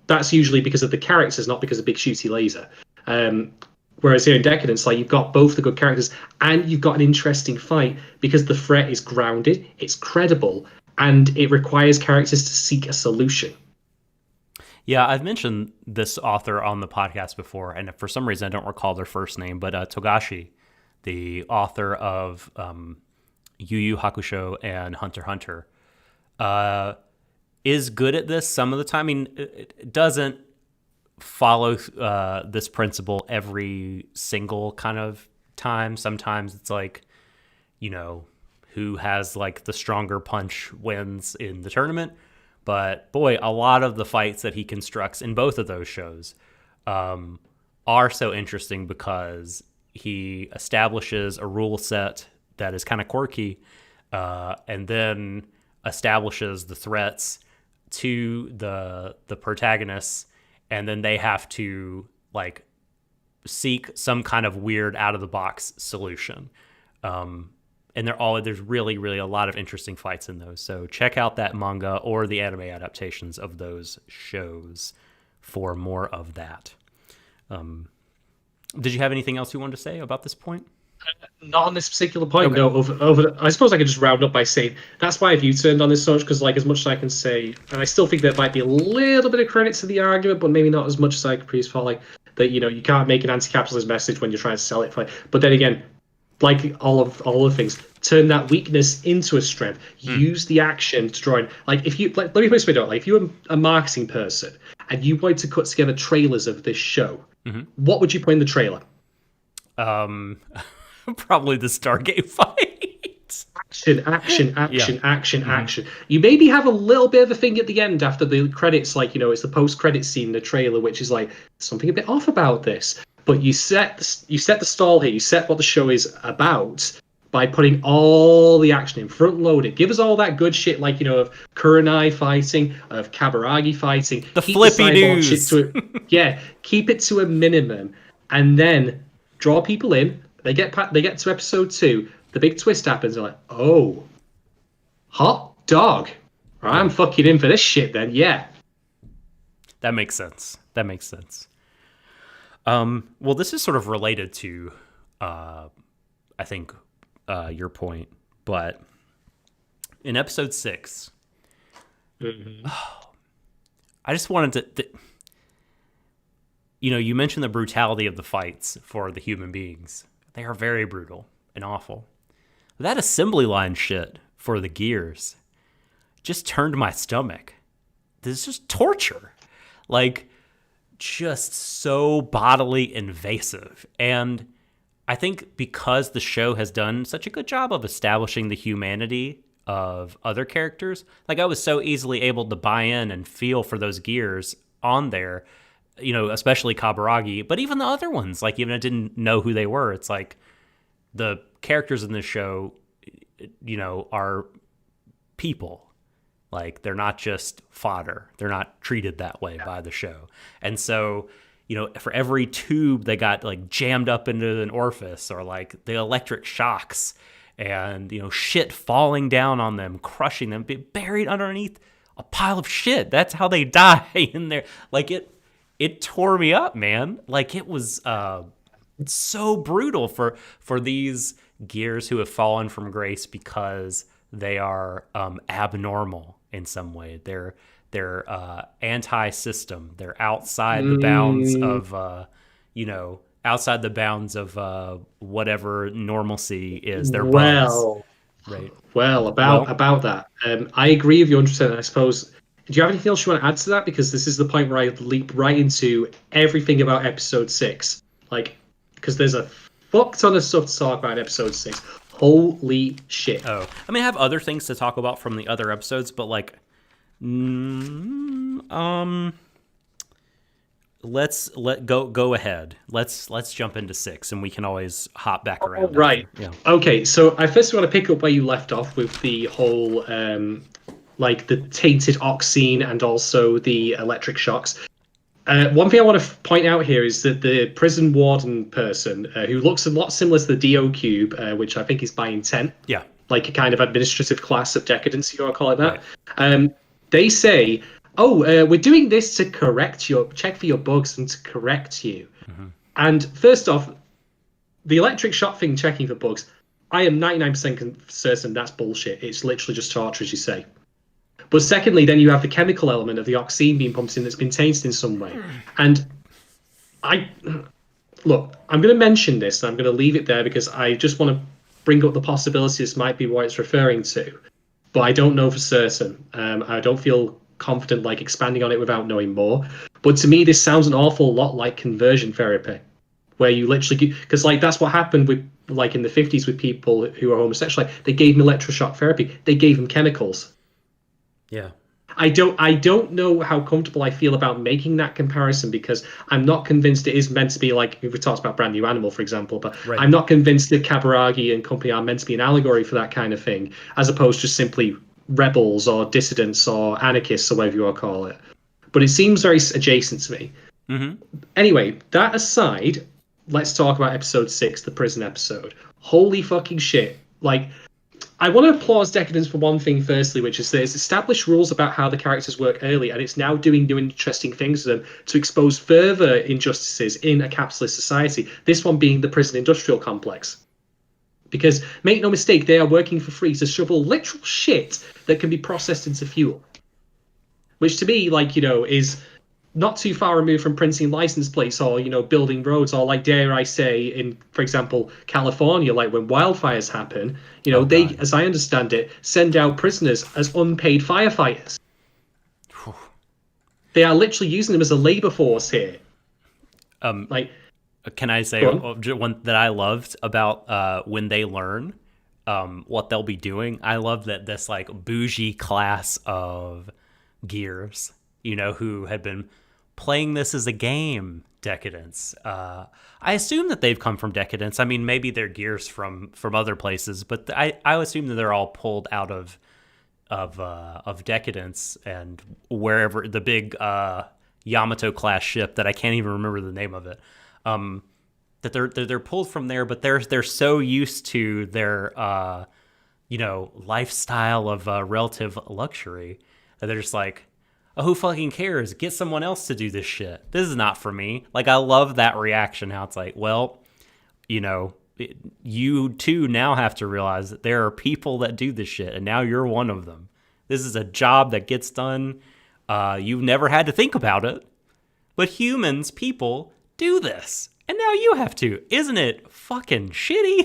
A: that's usually because of the characters, not because of big shooty laser. Um, Whereas here in Decadence, like you've got both the good characters and you've got an interesting fight because the threat is grounded, it's credible, and it requires characters to seek a solution.
B: Yeah, I've mentioned this author on the podcast before, and for some reason I don't recall their first name, but Togashi, the author of Yu Yu Hakusho and Hunter x Hunter, uh, is good at this some of the time. I mean, it doesn't follow this principle every single kind of time. Sometimes it's like, who has like the stronger punch wins in the tournament. But boy, a lot of the fights that he constructs in both of those shows are so interesting because he establishes a rule set that is kind of quirky, and then establishes the threats to the protagonists, and then they have to like seek some kind of weird out of the box solution. And there's really, really a lot of interesting fights in those. So check out that manga or the anime adaptations of those shows for more of that. Did you have anything else you wanted to say about this point?
A: Not on this particular point.
B: Okay.
A: No, I suppose I could just round up by saying that's why I've U-turned on this so much because, like, as much as I can say, and I still think there might be a little bit of credit to the argument, but maybe not as much as I could previously felt like that. You can't make an anti-capitalist message when you're trying to sell it. But then again, like all the things, turn that weakness into a strength. Use the action to draw in. Like if you let me put it this way, like if you were a marketing person and you wanted to cut together trailers of this show, what would you put in the trailer?
B: Probably the Stargate fight.
A: Action. You maybe have a little bit of a thing at the end after the credits, like it's the post-credit scene in the trailer, which is like something a bit off about this. But you set the stall here. You set what the show is about by putting all the action in, front loaded. Give us all that good shit, like of Kurenai fighting, of Kaburagi fighting.
B: The
A: keep
B: flippy news.
A: Keep it to a minimum, and then draw people in. They get to episode 2. The big twist happens. They're like, oh, hot dog. I'm fucking in for this shit then. Yeah.
B: That makes sense. Well, this is sort of related to, I think, your point. But in episode 6, I just wanted to you mentioned the brutality of the fights for the human beings. They are very brutal and awful. That assembly line shit for the gears just turned my stomach. This is just torture. Like, just so bodily invasive. And I think because the show has done such a good job of establishing the humanity of other characters, like I was so easily able to buy in and feel for those gears on there, especially Kaburagi, but even the other ones, like even I didn't know who they were. It's like the characters in this show, are people. Like they're not just fodder. They're not treated that way by the show. And so, for every tube they got like jammed up into an orifice, or like the electric shocks and, shit falling down on them, crushing them, buried underneath a pile of shit. That's how they die in there. Like it tore me up, man. Like it was so brutal for these gears who have fallen from grace because they are abnormal in some way. They're anti-system. They're outside the bounds of outside the bounds of whatever normalcy is. They're bugs. Right.
A: Well, about that, I agree with you 100%. I suppose Do you have anything else you want to add to that? Because this is the point where I leap right into everything about episode 6. Like, because there's a fuck ton of stuff to talk about in episode 6. Holy shit.
B: Oh, I mean, I have other things to talk about from the other episodes, but like, go ahead. Let's jump into 6, and we can always hop back around.
A: Right.
B: After. Yeah.
A: Okay, so I first want to pick up where you left off with the whole, like the tainted ox scene and also the electric shocks. One thing I want to point out here is that the prison warden person, who looks a lot similar to the DO cube, which I think is by intent,
B: Yeah.
A: like a kind of administrative class of decadence, you want to call it that. Right. They say, "Oh, we're doing this to check for your bugs and to correct you." Mm-hmm. And first off, the electric shock thing, checking for bugs, I am 99% certain that's bullshit. It's literally just torture, as you say. But secondly, then you have the chemical element of the oxine being pumped in that's been tainted in some way. And look, I'm going to mention this, and I'm going to leave it there because I just want to bring up the possibility this might be what it's referring to. But I don't know for certain. I don't feel confident like expanding on it without knowing more. But to me, this sounds an awful lot like conversion therapy, where you literally, because like that's what happened with like in the 50s with people who are homosexual. Like, they gave them electroshock therapy. They gave them chemicals.
B: Yeah.
A: I don't know how comfortable I feel about making that comparison because I'm not convinced it is meant to be like we talked about Brand New Animal, for example, but right. I'm not convinced that Kaburagi and company are meant to be an allegory for that kind of thing, as opposed to simply rebels or dissidents or anarchists or whatever you want to call it. But it seems very adjacent to me. Mm-hmm. Anyway, that aside, let's talk about episode 6, the prison episode. Holy fucking shit. Like, I want to applaud Decadence for one thing, firstly, which is there's established rules about how the characters work early, and it's now doing new interesting things to them to expose further injustices in a capitalist society, this one being the prison industrial complex. Because, make no mistake, they are working for free to shovel literal shit that can be processed into fuel. Which to me, like, you know, is not too far removed from printing license plates or, you know, building roads or, like, dare I say, in, for example, California, like when wildfires happen, you know, they, as I understand it, send out prisoners as unpaid firefighters. They are literally using them as a labor force here. Like,
B: can I say one that I loved about when they learn what they'll be doing? I love that this, like, bougie class of gears, you know, who had been playing this as a game, Decadence. I assume that they've come from Decadence. I mean, maybe they're gears from other places, but I assume that they're all pulled out of Decadence and wherever the big Yamato class ship that I can't even remember the name of it. That they're pulled from there, but they're so used to their you know, lifestyle of relative luxury that they're just like, oh, who fucking cares? Get someone else to do this shit. This is not for me. Like, I love that reaction, how it's like, well, you know, you too now have to realize that there are people that do this shit, and now you're one of them. This is a job that gets done. You've never had to think about it, but humans, people, do this, and now you have to. Isn't it fucking shitty?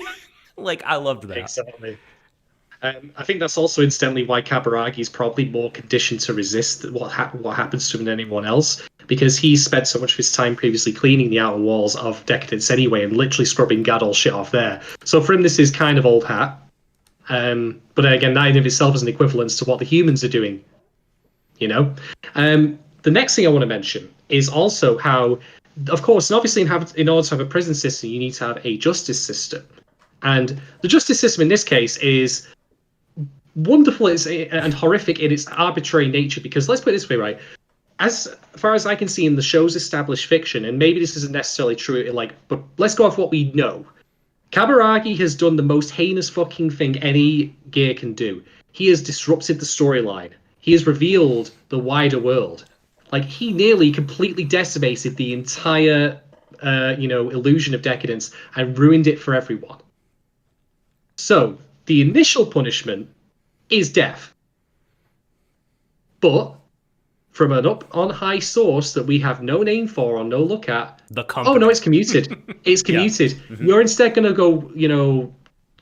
B: Like, I loved that.
A: Exactly. I think that's also incidentally why Kaburagi is probably more conditioned to resist what happens to him than anyone else, because he spent so much of his time previously cleaning the outer walls of Decadence anyway and literally scrubbing Gadol shit off there. So for him, this is kind of old hat. But again, that in of itself is an equivalence to what the humans are doing, you know? The next thing I want to mention is also how, of course, and obviously in order to have a prison system, you need to have a justice system. And the justice system in this case is wonderful and horrific in its arbitrary nature, because let's put it this way, right? As far as I can see in the show's established fiction, and maybe this isn't necessarily true, like, but let's go off what we know. Kaburagi has done the most heinous fucking thing any gear can do. He has disrupted the storyline. He has revealed the wider world. Like, he nearly completely decimated the entire, you know, illusion of Decadence and ruined it for everyone. So, the initial punishment is death. But from an up-on-high source that we have no name for or no look at, oh no, it's commuted. It's commuted. Yeah. Mm-hmm. You're instead going to go, you know,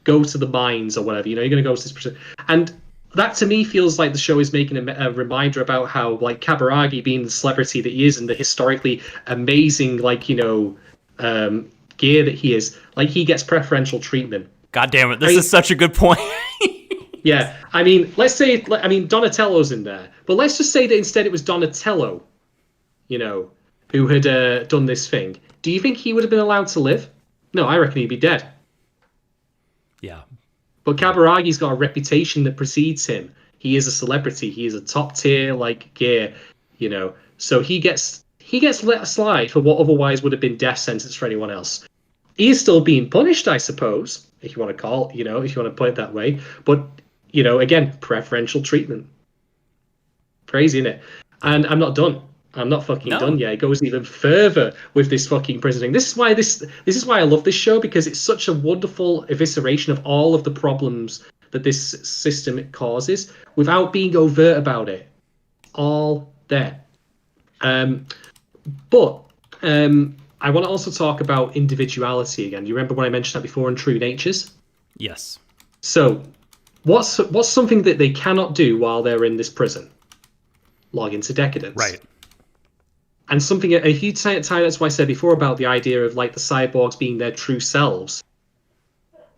A: go to the mines or whatever. You know, you're going to go to this person. And that to me feels like the show is making a reminder about how like Kaburagi being the celebrity that he is and the historically amazing gear that he is, like he gets preferential treatment.
B: God damn it!
A: I
B: This is
A: mean,
B: such a good point.
A: yeah, I mean, let's say, I mean, Donatello's in there, but let's just say that instead it was Donatello, you know, who had done this thing. Do you think he would have been allowed to live? No, I reckon he'd be dead.
B: Yeah.
A: But Kaburagi's got a reputation that precedes him. He is a celebrity. He is a top tier like gear, you know. So he gets let slide for what otherwise would have been death sentence for anyone else. He is still being punished, I suppose, if you want to call it, if you want to put it that way. But again, preferential treatment. Crazy, isn't it? And I'm not done. I'm not fucking done
B: No.
A: yet. It goes even further with this fucking prison thing. This is why I love this show, because it's such a wonderful evisceration of all of the problems that this system causes without being overt about it. All there. Um, but I want to also talk about individuality again. Do you remember when I mentioned that before in True Natures?
B: Yes.
A: So, what's something that they cannot do while they're in this prison? Log into Decadence.
B: Right.
A: And something a huge tie, that's why I said before about the idea of like the cyborgs being their true selves.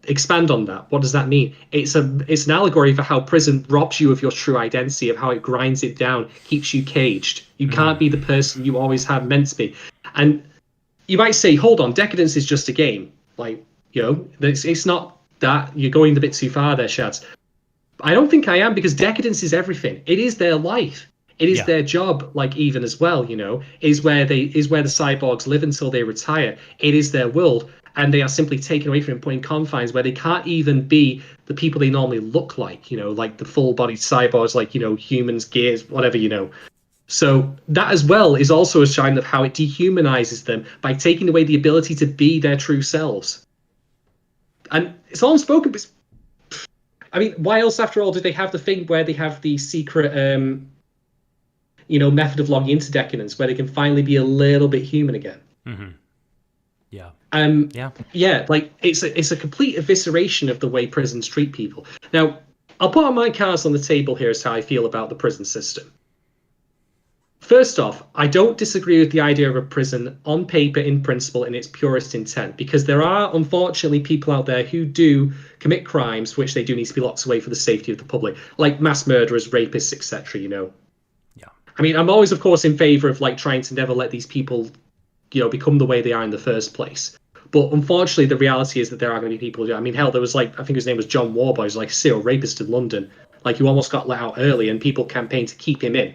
A: Expand on that. What does that mean? It's an allegory for how prison robs you of your true identity, of how it grinds it down, keeps you caged. You can't be the person you always have meant to be. And you might say, hold on, Decadence is just a game. Like, it's not that. You're going a bit too far there, Shads. I don't think I am, because Decadence is everything. It is their life. It is their job, like even as well, is where the cyborgs live until they retire. It is their world, and they are simply taken away from it, put in confines where they can't even be the people they normally look like, like the full-bodied cyborgs, like, humans, gears, whatever, So that as well is also a sign of how it dehumanizes them by taking away the ability to be their true selves. And it's all unspoken, but I mean, why else, after all, do they have the thing where they have the secret method of logging into Decadence where they can finally be a little bit human again?
B: Mm-hmm. Yeah.
A: Yeah, like it's a complete evisceration of the way prisons treat people. Now, I'll put on my cards on the table here as how I feel about the prison system. First off, I don't disagree with the idea of a prison on paper, in principle, in its purest intent, because there are, unfortunately, people out there who do commit crimes which they do need to be locked away for the safety of the public, like mass murderers, rapists, etc.
B: Yeah.
A: I mean, I'm always, of course, in favor of like trying to never let these people, become the way they are in the first place. But unfortunately, the reality is that there are going to be people. I mean, hell, there was I think his name was John Warboy, who's like a serial rapist in London. Like, who almost got let out early, and people campaigned to keep him in.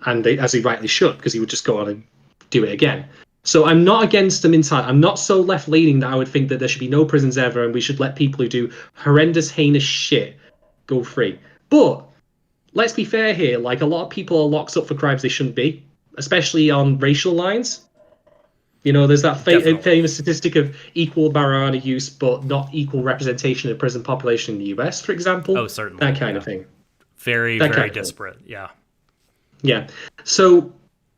A: And as he rightly should, because he would just go on and do it again. So I'm not against them entirely. I'm not so left-leaning that I would think that there should be no prisons ever, and we should let people who do horrendous, heinous shit go free. But let's be fair here. Like, a lot of people are locked up for crimes they shouldn't be, especially on racial lines. There's that famous statistic of equal marijuana use, but not equal representation of prison population in the US, for example.
B: Oh, certainly.
A: That kind of thing.
B: Very, very disparate. Yeah.
A: Yeah. So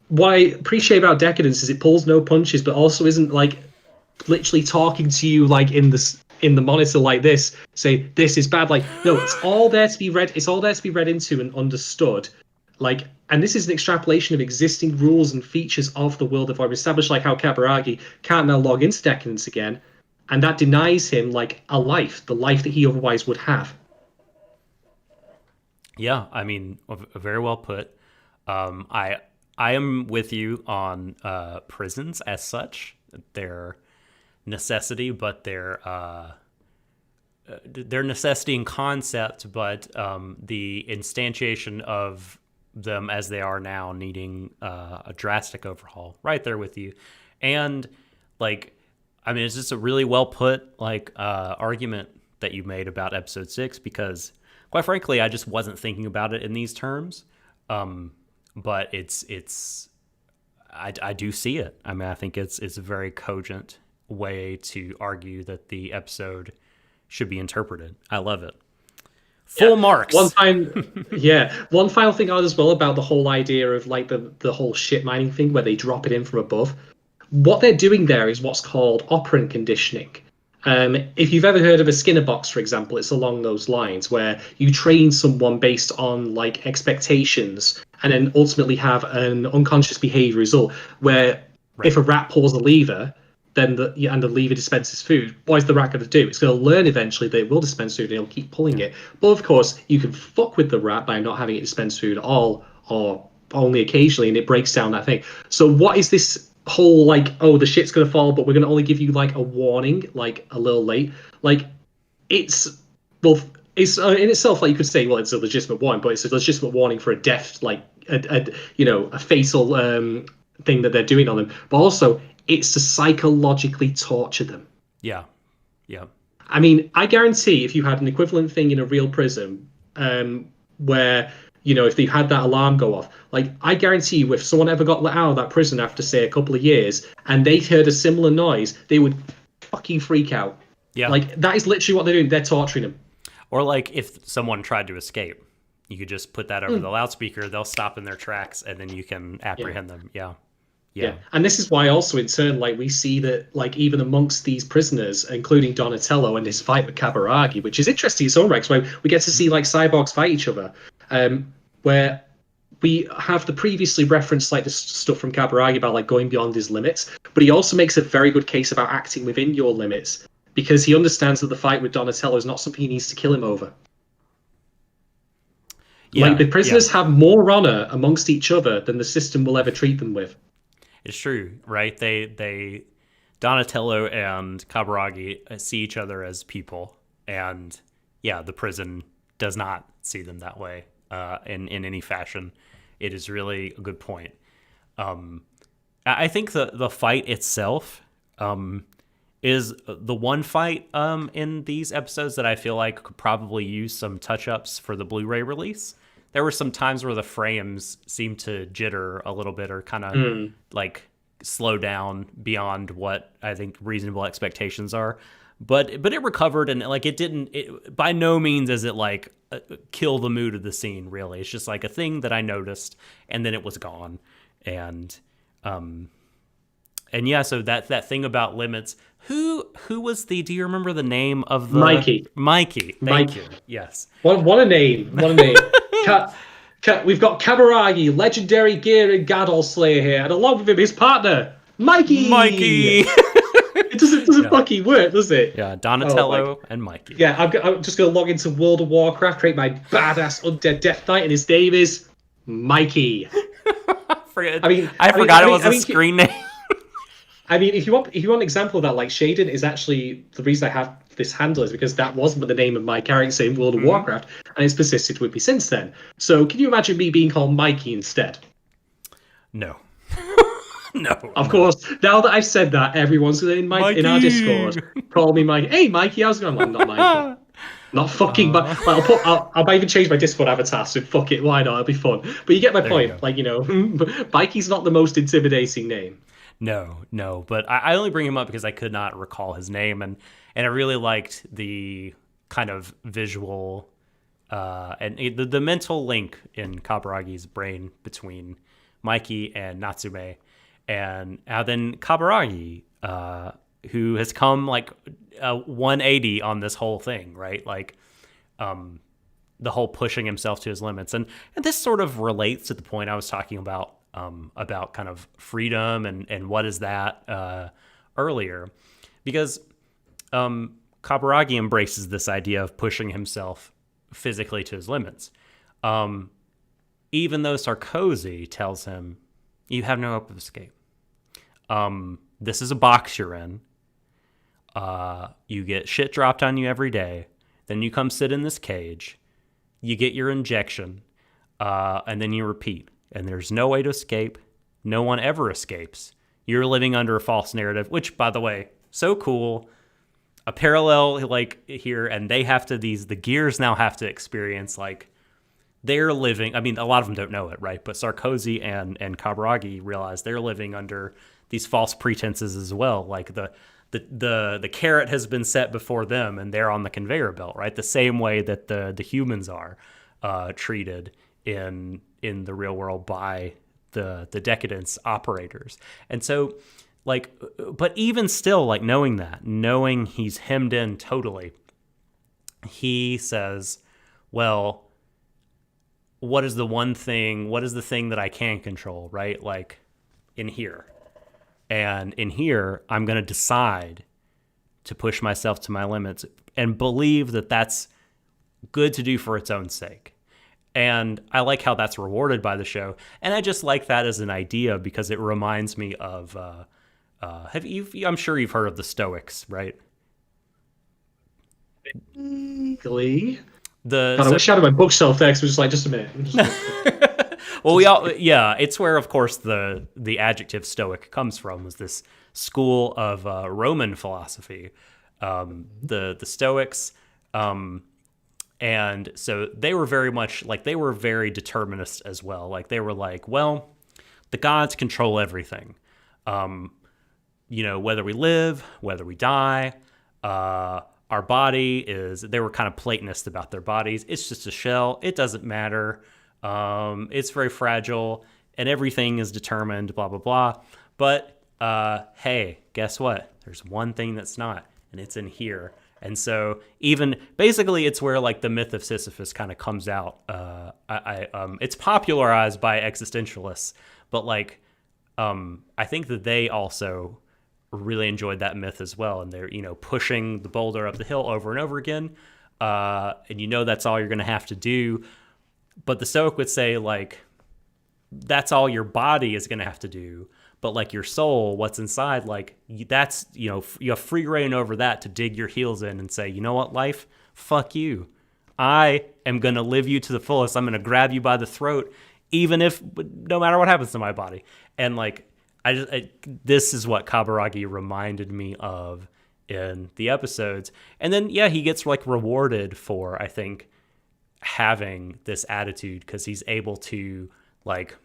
A: what I appreciate about Decadence is it pulls no punches, but also isn't like literally talking to you like in the monitor like this, say this is bad. Like, no, it's all there to be read. It's all there to be read into and understood. Like, and this is an extrapolation of existing rules and features of the world that I've established, like how Kaburagi can't now log into Decadence again, and that denies him like a life, the life that he otherwise would have.
B: Yeah, I mean, very well put. I am with you on prisons as such. Their necessity, but their necessity in concept, but the instantiation of them as they are now needing a drastic overhaul. Right there with you. And like, I mean, it's just a really well put argument that you made about episode 6, because quite frankly, I just wasn't thinking about it in these terms. But I do see it. I mean, I think it's a very cogent way to argue that the episode should be interpreted. I love it. Full marks.
A: One final thing as well about the whole idea of like the whole shit mining thing where they drop it in from above. What they're doing there is what's called operant conditioning. If you've ever heard of a Skinner box, for example, it's along those lines where you train someone based on like expectations and then ultimately have an unconscious behavior result where if
B: Right.
A: a rat pulls a lever, then the lever dispenses food. What is the rat going to do? It's going to learn eventually that it will dispense food and it'll keep pulling
B: Yeah.
A: it. But of course, you can fuck with the rat by not having it dispense food at all or only occasionally, and it breaks down that thing. So what is this whole like, oh, the shit's gonna fall, but we're gonna only give you like a warning, like a little late? Like it's well, it's in itself like you could say, well, it's a legitimate warning, but it's a legitimate warning for a death, like a fatal thing that they're doing on them. But also, it's to psychologically torture them.
B: Yeah. Yeah.
A: I mean, I guarantee if you had an equivalent thing in a real prison, where if they had that alarm go off, like I guarantee you, if someone ever got let out of that prison after say a couple of years and they heard a similar noise, they would fucking freak out.
B: Yeah.
A: Like that is literally what they're doing. They're torturing them.
B: Or like if someone tried to escape, you could just put that over
A: Mm.
B: the loudspeaker. They'll stop in their tracks, and then you can
A: Yeah.
B: apprehend them. Yeah.
A: Yeah,
B: Yeah.
A: and this is why also in turn, like we see that, like even amongst these prisoners, including Donatello and his fight with Kaburagi, which is interesting in its own right, where we get to see like cyborgs fight each other, where we have the previously referenced like the stuff from Kaburagi about like going beyond his limits, but he also makes a very good case about acting within your limits because he understands that the fight with Donatello is not something he needs to kill him over. Like
B: Yeah.
A: the
B: Yeah.
A: prisoners have more honor amongst each other than the system will ever treat them with.
B: It's true, right? They Donatello and Kaburagi see each other as people, and yeah, the prison does not see them that way in any fashion. It is really a good point. I think the fight itself is the one fight in these episodes that I feel like could probably use some touch ups for the Blu-ray release. There were some times where the frames seemed to jitter a little bit or kind of
A: Mm.
B: like slow down beyond what I think reasonable expectations are. But it recovered, and like it didn't. It by no means is it like kill the mood of the scene. Really, it's just like a thing that I noticed, and then it was gone. And um and yeah, so that thing about limits. Who was the? Do you remember the name of the
A: Mikey.
B: Mikey? Thank
A: Mike.
B: you. Yes.
A: What a name! What a name! We've got Kaburagi, legendary gear and Gadol Slayer here, and along with him, his partner, Mikey.
B: Mikey.
A: It doesn't
B: Yeah.
A: fucking work, does it?
B: Yeah,
A: Oh my!
B: Donatello and Mikey.
A: Yeah, I'm just gonna log into World of Warcraft, create my badass undead Death Knight, and his name is Mikey. I mean,
B: I
A: I mean,
B: forgot
A: I
B: it
A: mean,
B: was
A: I
B: a
A: mean,
B: screen name.
A: I mean, if you want an example of that, like Shadon is actually the reason I have this handle is because that wasn't the name of my character in World of
B: Mhm.
A: Warcraft, and it's persisted with me since then. So can you imagine me being called Mikey instead?
B: No. No.
A: Of
B: No.
A: course, now that I've said that, everyone's in our
B: Mikey.
A: Discord call me Mikey. Hey, Mikey, how's it going? I'm not Mikey. Not fucking, but
B: Uh,
A: I'll even change my Discord avatar. So fuck it, why not? It'll be fun. But you get my
B: there you
A: point.
B: go.
A: Like Mikey's not the most intimidating name.
B: No. But I only bring him up because I could not recall his name, and I really liked the kind of visual and the mental link in Kaburagi's brain between Mikey and Natsume, and how then Kaburagi, who has come like 180 on this whole thing, right? Like the whole pushing himself to his limits, and this sort of relates to the point I was talking about kind of freedom and what is that earlier, because Kaburagi embraces this idea of pushing himself physically to his limits. Even though Sarkozy tells him, you have no hope of escape. This is a box you're in. You get shit dropped on you every day. Then you come sit in this cage. You get your injection. And then you repeat. And there's no way to escape. No one ever escapes. You're living under a false narrative, which, by the way, so cool. A parallel like here, and they have to the gears now have to experience like they're living. I mean, a lot of them don't know it, right? But Sarkozy and Kaburagi realize they're living under these false pretenses as well. Like the carrot has been set before them, and they're on the conveyor belt, right? The same way that the humans are treated in the real world by the decadence operators. And so like, but even still, like, knowing he's hemmed in totally, he says, well, what is the thing that I can control, right? Like, in here. And in here, I'm going to decide to push myself to my limits and believe that that's good to do for its own sake. And I like how that's rewarded by the show. And I just like that as an idea because it reminds me of, I'm sure you've heard of the Stoics, right?
A: Glee.
B: The
A: God, I
B: so,
A: wish I had my bookshelf there because it was just like, just a minute.
B: well, we all, yeah, it's where, of course, the adjective Stoic comes from. Was this school of Roman philosophy, the Stoics, and so they were very much like they were very determinist as well. Like they were like, well, the gods control everything. Whether we live, whether we die, our body is. They were kind of Platonist about their bodies. It's just a shell. It doesn't matter. It's very fragile, and everything is determined. Blah blah blah. But hey, guess what? There's one thing that's not, and it's in here. And so even basically it's where like the myth of Sisyphus kind of comes out. It's popularized by existentialists, but like I think that they also really enjoyed that myth as well. And they're, pushing the boulder up the hill over and over again. And that's all you're going to have to do. But the Stoic would say like, that's all your body is going to have to do. But like your soul, what's inside, like that's, you have free reign over that to dig your heels in and say, you know what, life, fuck you. I am going to live you to the fullest. I'm going to grab you by the throat, even if, no matter what happens to my body. And like, this is what Kaburagi reminded me of in the episodes. And then, yeah, he gets like rewarded for, I think, having this attitude because he's able to like,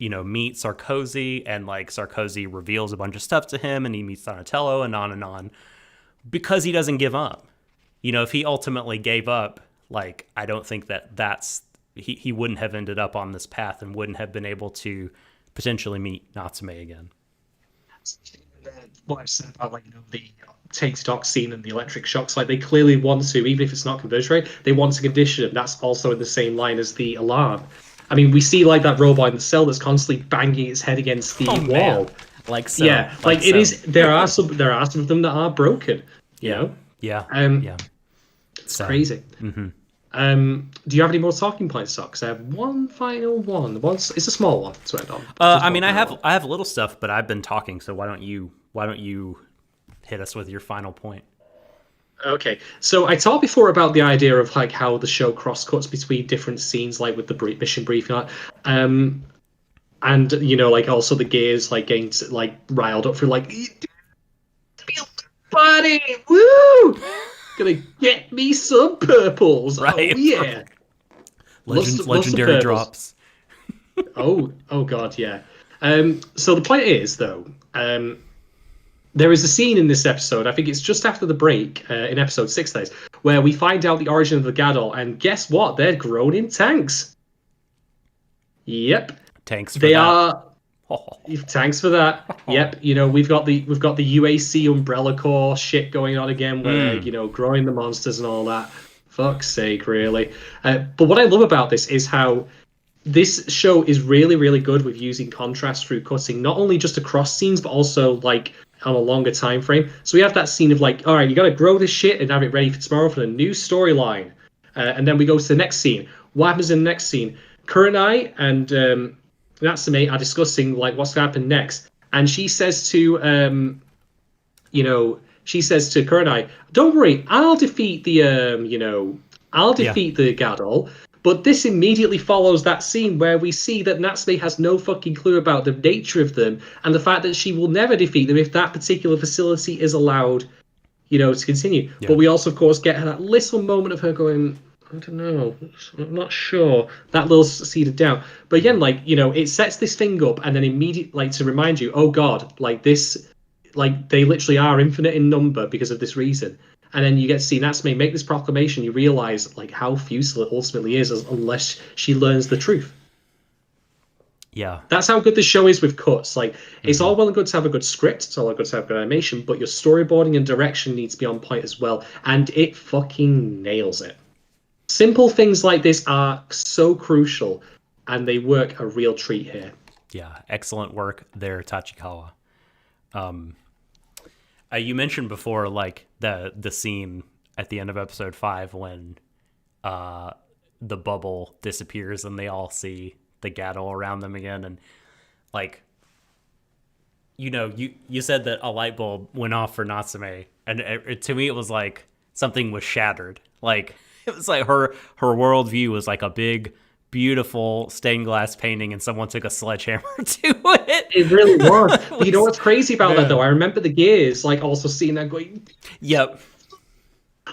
B: meet Sarkozy, and like Sarkozy reveals a bunch of stuff to him, and he meets Donatello, and on because he doesn't give up. If he ultimately gave up, like I don't think that's he wouldn't have ended up on this path and wouldn't have been able to potentially meet Natsume again.
A: What I said about the take stock scene and the electric shocks, like they clearly want to, even if it's not conversion rate, they want to condition it. That's also in the same line as the alarm. I mean, we see like that robot in the cell that's constantly banging its head against the wall.
B: Man. Like so.
A: Yeah, like it is. There are some of them that are broken. You know.
B: Yeah.
A: Yeah. It's crazy.
B: Mm-hmm.
A: Do you have any more talking points, Socks? I have one final one. It's a small one to end on.
B: I mean, I have little stuff, but I've been talking, so why don't you hit us with your final point?
A: Okay, so I talked before about the idea of like how the show cross-cuts between different scenes, like with the mission briefing, and like also the gears like getting like riled up for like, buddy, woo, gonna get me some purples,
B: right?
A: Oh yeah,
B: legendary drops.
A: oh god, yeah. So the point is though, there is a scene in this episode, I think it's just after the break, in episode 6, that is, where we find out the origin of the Gadol, and guess what? They're grown in tanks. Yep.
B: Tanks for
A: they
B: that.
A: are. Tanks for that. Yep. We've got the UAC Umbrella Corps shit going on again, where growing the monsters and all that. Fuck's sake, really. But what I love about this is how this show is really, really good with using contrast through cutting, not only just across scenes, but also like on a longer time frame. So we have that scene of like, all right, you got to grow this shit and have it ready for tomorrow for the new storyline. And then we go to the next scene. What happens in the next scene? Kurenai and Natsume are discussing like what's going to happen next. And she says to, Kurenai, don't worry, I'll defeat the, the Gadol. But this immediately follows that scene where we see that Natsume has no fucking clue about the nature of them and the fact that she will never defeat them if that particular facility is allowed, to continue. Yeah. But we also, of course, get that little moment of her going, I don't know, I'm not sure. That little seed of doubt. But again, it sets this thing up and then immediately, to remind you, oh God, this, they literally are infinite in number because of this reason. And then you get to see Natsume make this proclamation. You realize how futile it ultimately is unless she learns the truth.
B: Yeah.
A: That's how good the show is with cuts. Like, it's
B: Hmm.
A: all well and good to have a good script, it's all well and good to have good animation, but your storyboarding and direction needs to be on point as well. And it fucking nails it. Simple things like this are so crucial, and they work a real treat here.
B: Yeah. Excellent work there, Tachikawa. Um, you mentioned before, like the scene at the end of episode 5 when uh, the bubble disappears and they all see the Gato around them again, and like you said that a light bulb went off for Natsume, and to me it was like something was shattered. Like it was like her worldview was like a big, beautiful stained glass painting, and someone took a sledgehammer to it.
A: It really was.
B: It
A: But you know
B: was
A: what's crazy about that though?
B: man.
A: I remember the gears, like also seeing that going,
B: Yep.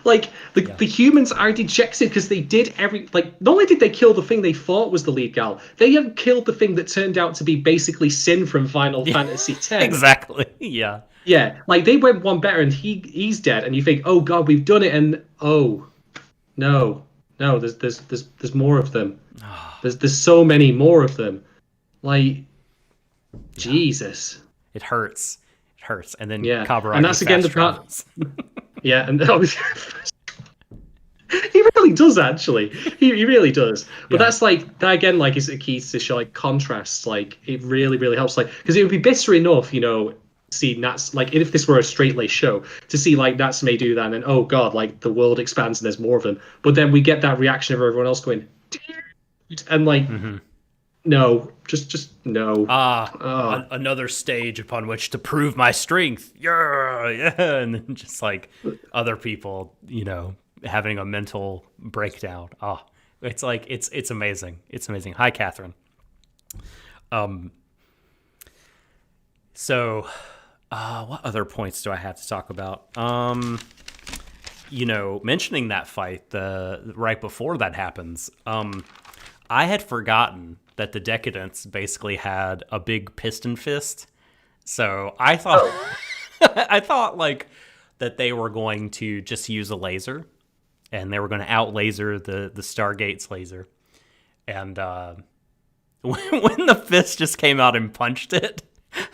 A: like
B: Yeah.
A: the humans are dejected because they did every like. Not only did they kill the thing they thought was the lead gal, they have killed the thing that turned out to be basically Sin from Final
B: Yeah.
A: Fantasy X.
B: Exactly. Yeah.
A: Yeah, like they went one better, and he's dead, and you think, oh god, we've done it, and oh no, no, there's more of them. There's so many more of them. Like
B: Yeah.
A: Jesus.
B: It hurts. It hurts. And then
A: Yeah, and
B: Kaburagi
A: that's again
B: fast
A: the part.
B: travels.
A: Yeah, and obviously he really does actually. He really does. But
B: Yeah.
A: that's like that again. Like is a key to show like contrasts. Like it really helps. Like because it would be bitter enough, see Nats like if this were a straight laced show to see like Nats may do that and then oh god, like the world expands and there's more of them. But then we get that reaction of everyone else going, "Dude," and like
B: Mm-hmm.
A: no, just no.
B: Ah,
A: Oh,
B: another stage upon which to prove my strength. Yeah, yeah. And then just like other people, having a mental breakdown. Ah, it's like it's amazing. It's amazing. Hi, Catherine. Um. So, what other points do I have to talk about? Mentioning that fight, the right before that happens, I had forgotten that the Decadence basically had a big piston fist. So I thought, I thought like that they were going to just use a laser, and they were going to out laser the Stargate's laser. And when the fist just came out and punched it,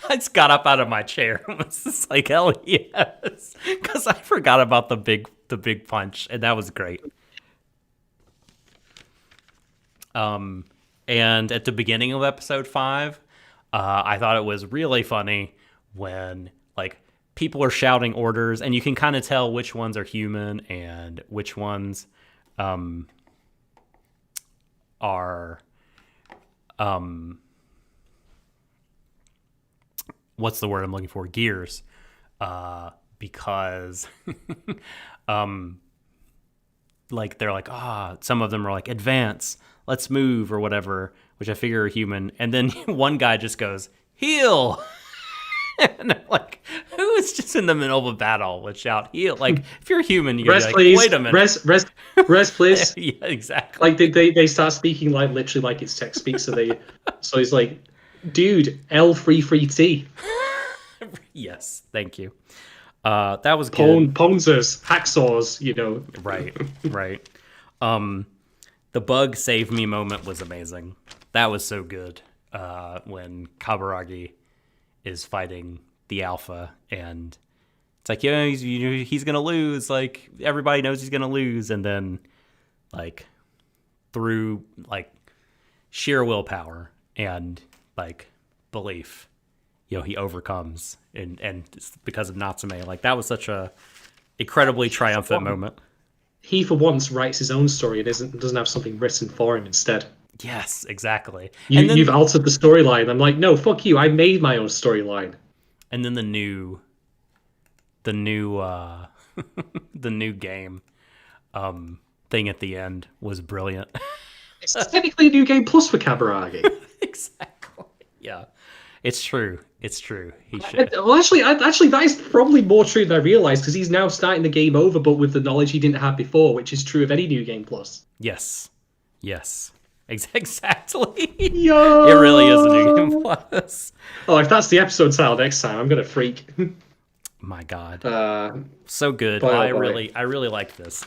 B: I just got up out of my chair and was just like, hell yes, because I forgot about the big punch, and that was great. And at the beginning of episode 5, I thought it was really funny when like people are shouting orders, and you can kind of tell which ones are human and which ones are what's the word I'm looking for? Gears, because like they're like some of them are like advance, let's move or whatever, which I figure are human, and then one guy just goes heal. And I'm like, who is just in the middle of a battle would shout heal? Like if you're human, you're
A: rest
B: like,
A: please,
B: wait a minute.
A: rest please.
B: Yeah, exactly.
A: Like they start speaking like literally like it's text speak. So he's like, dude, L33T.
B: Yes, thank you. That was good.
A: Ponzers, hacksaws,
B: Right. The bug save me moment was amazing. That was so good. When Kaburagi is fighting the alpha, and it's like, yeah, he's gonna lose. Like everybody knows he's gonna lose, and then like through like sheer willpower and like belief, he overcomes, and it's because of Natsume. Like that was such a incredibly triumphant moment.
A: He for once writes his own story and doesn't have something written for him instead.
B: Yes, exactly.
A: You've altered the storyline. I'm like, no, fuck you. I made my own storyline.
B: And then the new the new game thing at the end was brilliant.
A: It's technically a new game plus for Kaburagi.
B: Exactly. Yeah. It's true. He should.
A: Well, actually, that is probably more true than I realized because he's now starting the game over, but with the knowledge he didn't have before, which is true of any new game plus.
B: Yes. Exactly.
A: Yo!
B: It really is a new game plus.
A: Oh, if that's the episode title next time, I'm gonna freak.
B: My God.
A: Uh,
B: So good.
A: boy, oh
B: I
A: boy.
B: really like this.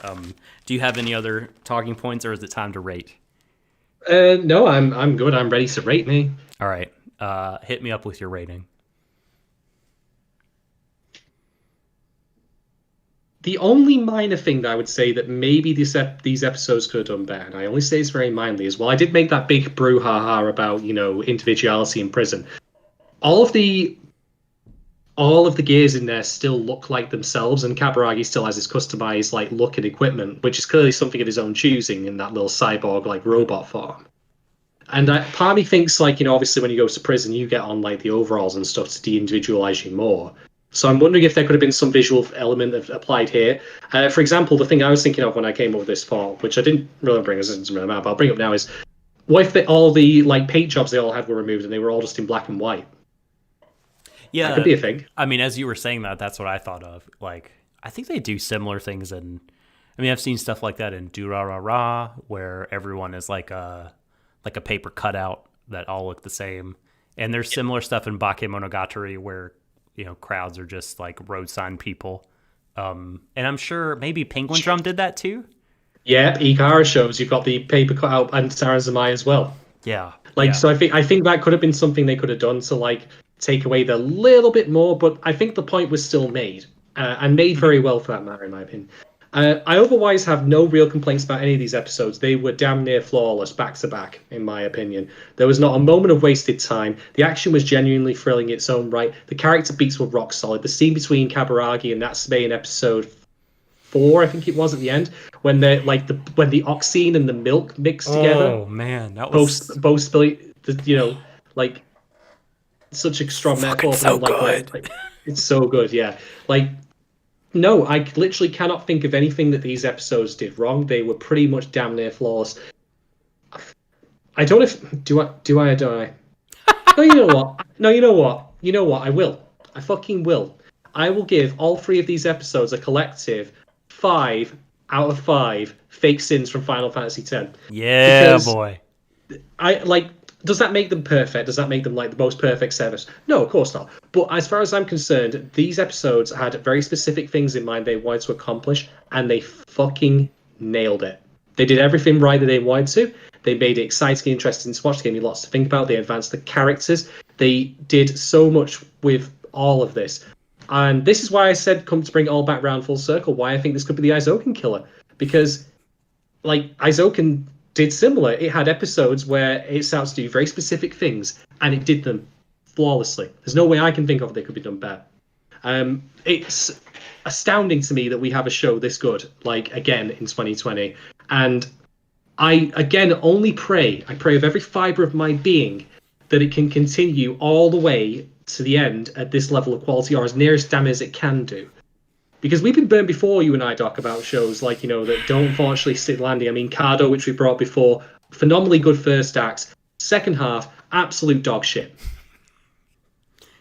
B: Do you have any other talking points, or is it time to rate?
A: No, I'm good. I'm ready to rate me.
B: All right. Hit me up with your rating.
A: The only minor thing that I would say that maybe these episodes could have done better, and I only say this very mindly, is well, I did make that big brouhaha about, individuality in prison. All of the all of the gears in there still look like themselves, and Kaburagi still has his customized like look and equipment, which is clearly something of his own choosing in that little cyborg like robot form. And part of me thinks like, obviously when you go to prison, you get on like the overalls and stuff to de-individualize you more. So I'm wondering if there could have been some visual element of applied here. For example, the thing I was thinking of when I came up with this thought, which I didn't really bring, as it doesn't really matter, but I'll bring up now, is what if all the like paint jobs they all had were removed and they were all just in black and white? That could
B: Yeah,
A: be a thing.
B: I mean, as you were saying that, that's what I thought of. Like, I think they do similar things in. I mean, I've seen stuff like that in Durarara, where everyone is like a paper cutout that all look the same. And there's similar stuff in Bakemonogatari where crowds are just like road sign people. And I'm sure maybe Penguin Drum did that too.
A: Yeah, Ikara shows you've got the paper cutout and Sarazamai as well.
B: Yeah,
A: Like,
B: yeah.
A: so I think that could have been something they could have done to like take away the little bit more, but I think the point was still made, and made
B: Mhm.
A: very well for that matter, in my opinion. I otherwise have no real complaints about any of these episodes. They were damn near flawless, back to back, in my opinion. There was not a moment of wasted time. The action was genuinely thrilling in its own right. The character beats were rock solid. The scene between Kaburagi and Natsume in episode 4, I think it was at the end, when the oxine and the milk mixed together,
B: Oh man, that
A: both
B: was
A: both spilling, like such a strong
B: fucking
A: metaphor for
B: so
A: them.
B: good.
A: Like it's so good, yeah. Like no, I literally cannot think of anything that these episodes did wrong. They were pretty much damn near flawless. I don't know if do I or don't I? No, you know what? No, you know what? You know what? I will. I fucking will. I will give all 3 of these episodes a collective 5 out of 5 fake sins from Final Fantasy X.
B: Yeah,
A: Because
B: boy.
A: I like. Does that make them perfect? Does that make them like the most perfect service? No, of course not. But as far as I'm concerned, these episodes had very specific things in mind they wanted to accomplish, and they fucking nailed it. They did everything right that they wanted to. They made it exciting, interesting to watch. They gave me lots to think about. They advanced the characters. They did so much with all of this. And this is why I said, come to bring it all back round full circle, why I think this could be the Izoken killer. Because like Izoken did similar. It had episodes where it set out to do very specific things, and it did them flawlessly. There's no way I can think of they could be done better. It's astounding to me that we have a show this good, like again in 2020, and I again only pray. I pray with every fiber of my being that it can continue all the way to the end at this level of quality, or as near as damn as it can do, because we've been burned before, you and I, Doc, about shows like that don't unfortunately stick landing. I mean, Cardo, which we brought before, phenomenally good first act, second half, absolute dog shit.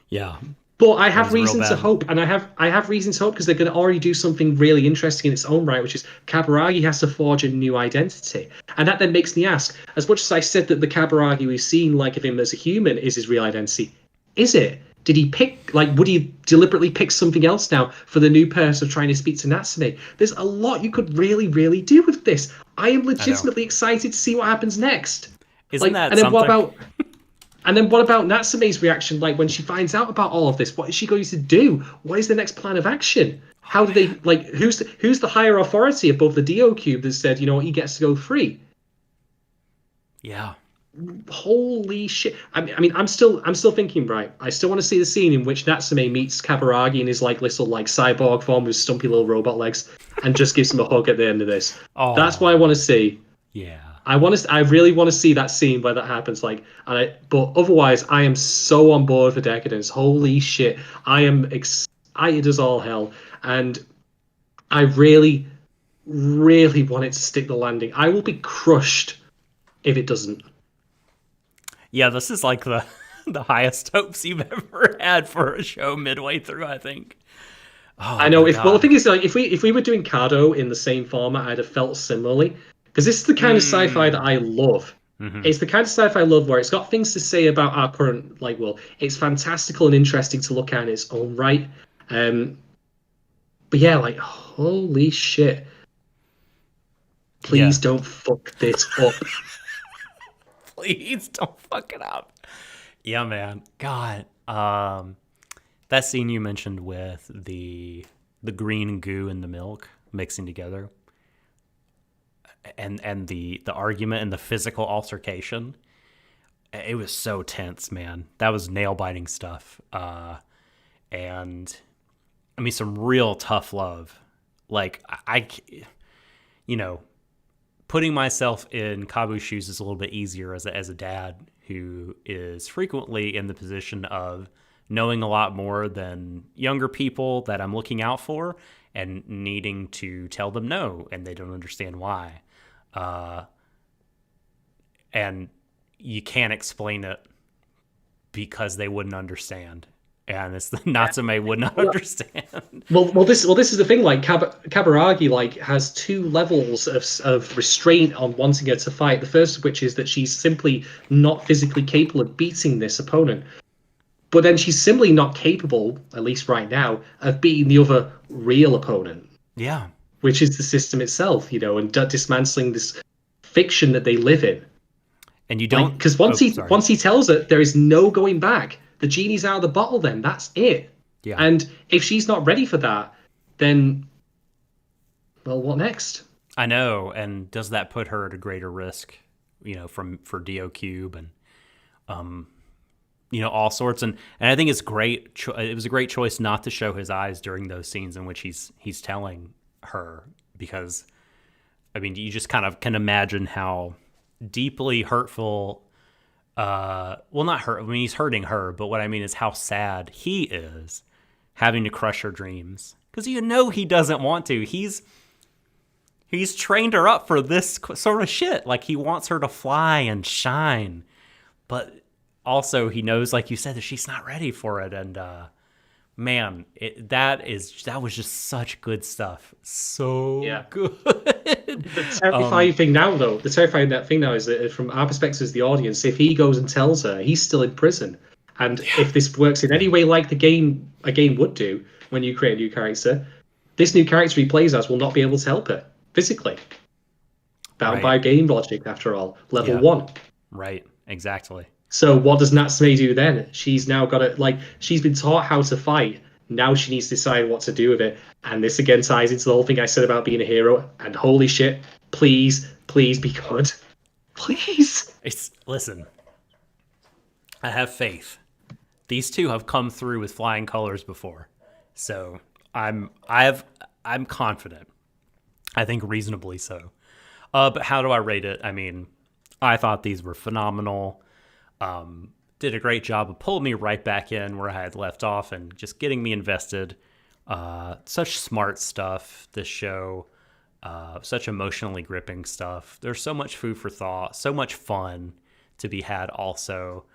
B: Yeah,
A: But I
B: it
A: have
B: was real
A: reason to
B: bad.
A: hope, and I have reason to hope because they're going to already do something really interesting in its own right, which is Kaburagi has to forge a new identity, and that then makes me ask: as much as I said that the Kaburagi we've seen, like of him as a human, is his real identity, is it? Did he pick, like, would he deliberately pick something else now for the new purpose of trying to speak to Natsume? There's a lot you could really, really do with this. I am
B: I know.
A: legitimately excited to see what happens next.
B: Isn't
A: Like,
B: that
A: and then what
B: something?
A: about Natsume's reaction? Like when she finds out about all of this, what is she going to do? What is the next plan of action?
B: Oh
A: How do they
B: man.
A: like? Who's the higher authority above the Dio Cube that said, he gets to go free?
B: Yeah.
A: Holy shit! I mean, I'm still thinking. Right, I still want to see the scene in which Natsume meets Kaburagi in his like little like cyborg form with stumpy little robot legs, and just gives him a hug at the end of this. That's what I want to
B: Oh.
A: see.
B: Yeah.
A: I really want to see that scene where that happens. Like, but otherwise, I am so on board for Decadence. Holy shit! I am excited as all hell, and I really, really want it to stick the landing. I will be crushed if it doesn't.
B: Yeah, this is like the the highest hopes you've ever had for a show midway through, I think.
A: I
B: Oh
A: know
B: my
A: if well the
B: god.
A: thing is like if we were doing Cardo in the same format, I'd have felt similarly because this is the kind of sci-fi that
B: Mm.
A: I love.
B: Hmm.
A: It's the kind of sci-fi I love where it's got things to say about our current like world. It's fantastical and interesting to look at in its own right. Um, but yeah, like holy shit!
B: Yeah.
A: Please don't fuck this up.
B: Please don't fuck it up. Yeah, man. God. That scene you mentioned with the green goo and the milk mixing together, and the argument and the physical altercation, it was so tense, man. That was nail biting stuff. And I mean, some real tough love. Like you know, putting myself in Kabu's shoes is a little bit easier as a dad who is frequently in the position of knowing a lot more than younger people that I'm looking out for and needing to tell them no, and they don't understand why. And you can't explain it because they wouldn't understand. And it's the Natsume would not understand.
A: This is the thing. Like Kaburagi, like has two levels of restraint on wanting her to fight. The first of which is that she's simply not physically capable of beating this opponent, but then she's simply not capable, at least right now, of beating the other real opponent.
B: Yeah,
A: which is the system itself, and dismantling this fiction that they live in.
B: And you don't,
A: because once he tells her there is no going back. The genie's out of the bottle, then that's it.
B: Yeah.
A: And if she's not ready for that, then, well, what next?
B: I know. And does that put her at a greater risk, for Dio Cube and, all sorts. And I think it's great. It was a great choice not to show his eyes during those scenes in which he's telling her, because, I mean, you just kind of can imagine how deeply hurtful. Well, not hurt. I mean, he's hurting her, but what I mean is how sad he is having to crush her dreams, because he doesn't want to. He's trained her up for this sort of shit. Like, he wants her to fly and shine, but also he knows, like you said, that she's not ready for it. And man, that was just such good stuff. So good.
A: The terrifying thing now, though, is that from our perspective as the audience, if he goes and tells her, he's still in prison. And if this works in any way like a game would do when you create a new character, this new character he plays as will not be able to help her physically. Bound by game logic, after all. Level 1.
B: Right, exactly.
A: So what does Natsume do then? She's now got to, she's been taught how to fight. Now she needs to decide what to do with it. And this again ties into the whole thing I said about being a hero. And holy shit, please be good. Please.
B: Listen, I have faith. These two have come through with flying colors before. So I'm confident. I think reasonably so. But how do I rate it? I mean, I thought these were phenomenal. Did a great job of pulling me right back in where I had left off and just getting me invested. Such smart stuff, this show. Such emotionally gripping stuff. There's so much food for thought, so much fun to be had also.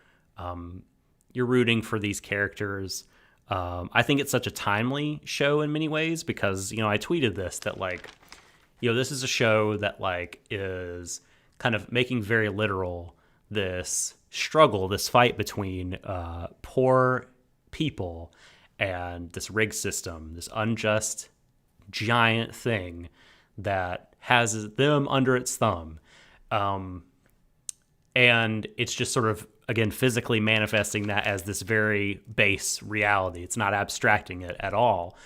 B: You're rooting for these characters. I think it's such a timely show in many ways because, I tweeted this, that this is a show that is kind of making very literal this struggle, this fight between poor people and this rigged system, this unjust giant thing that has them under its thumb. And it's just sort of, again, physically manifesting that as this very base reality. It's not abstracting it at all.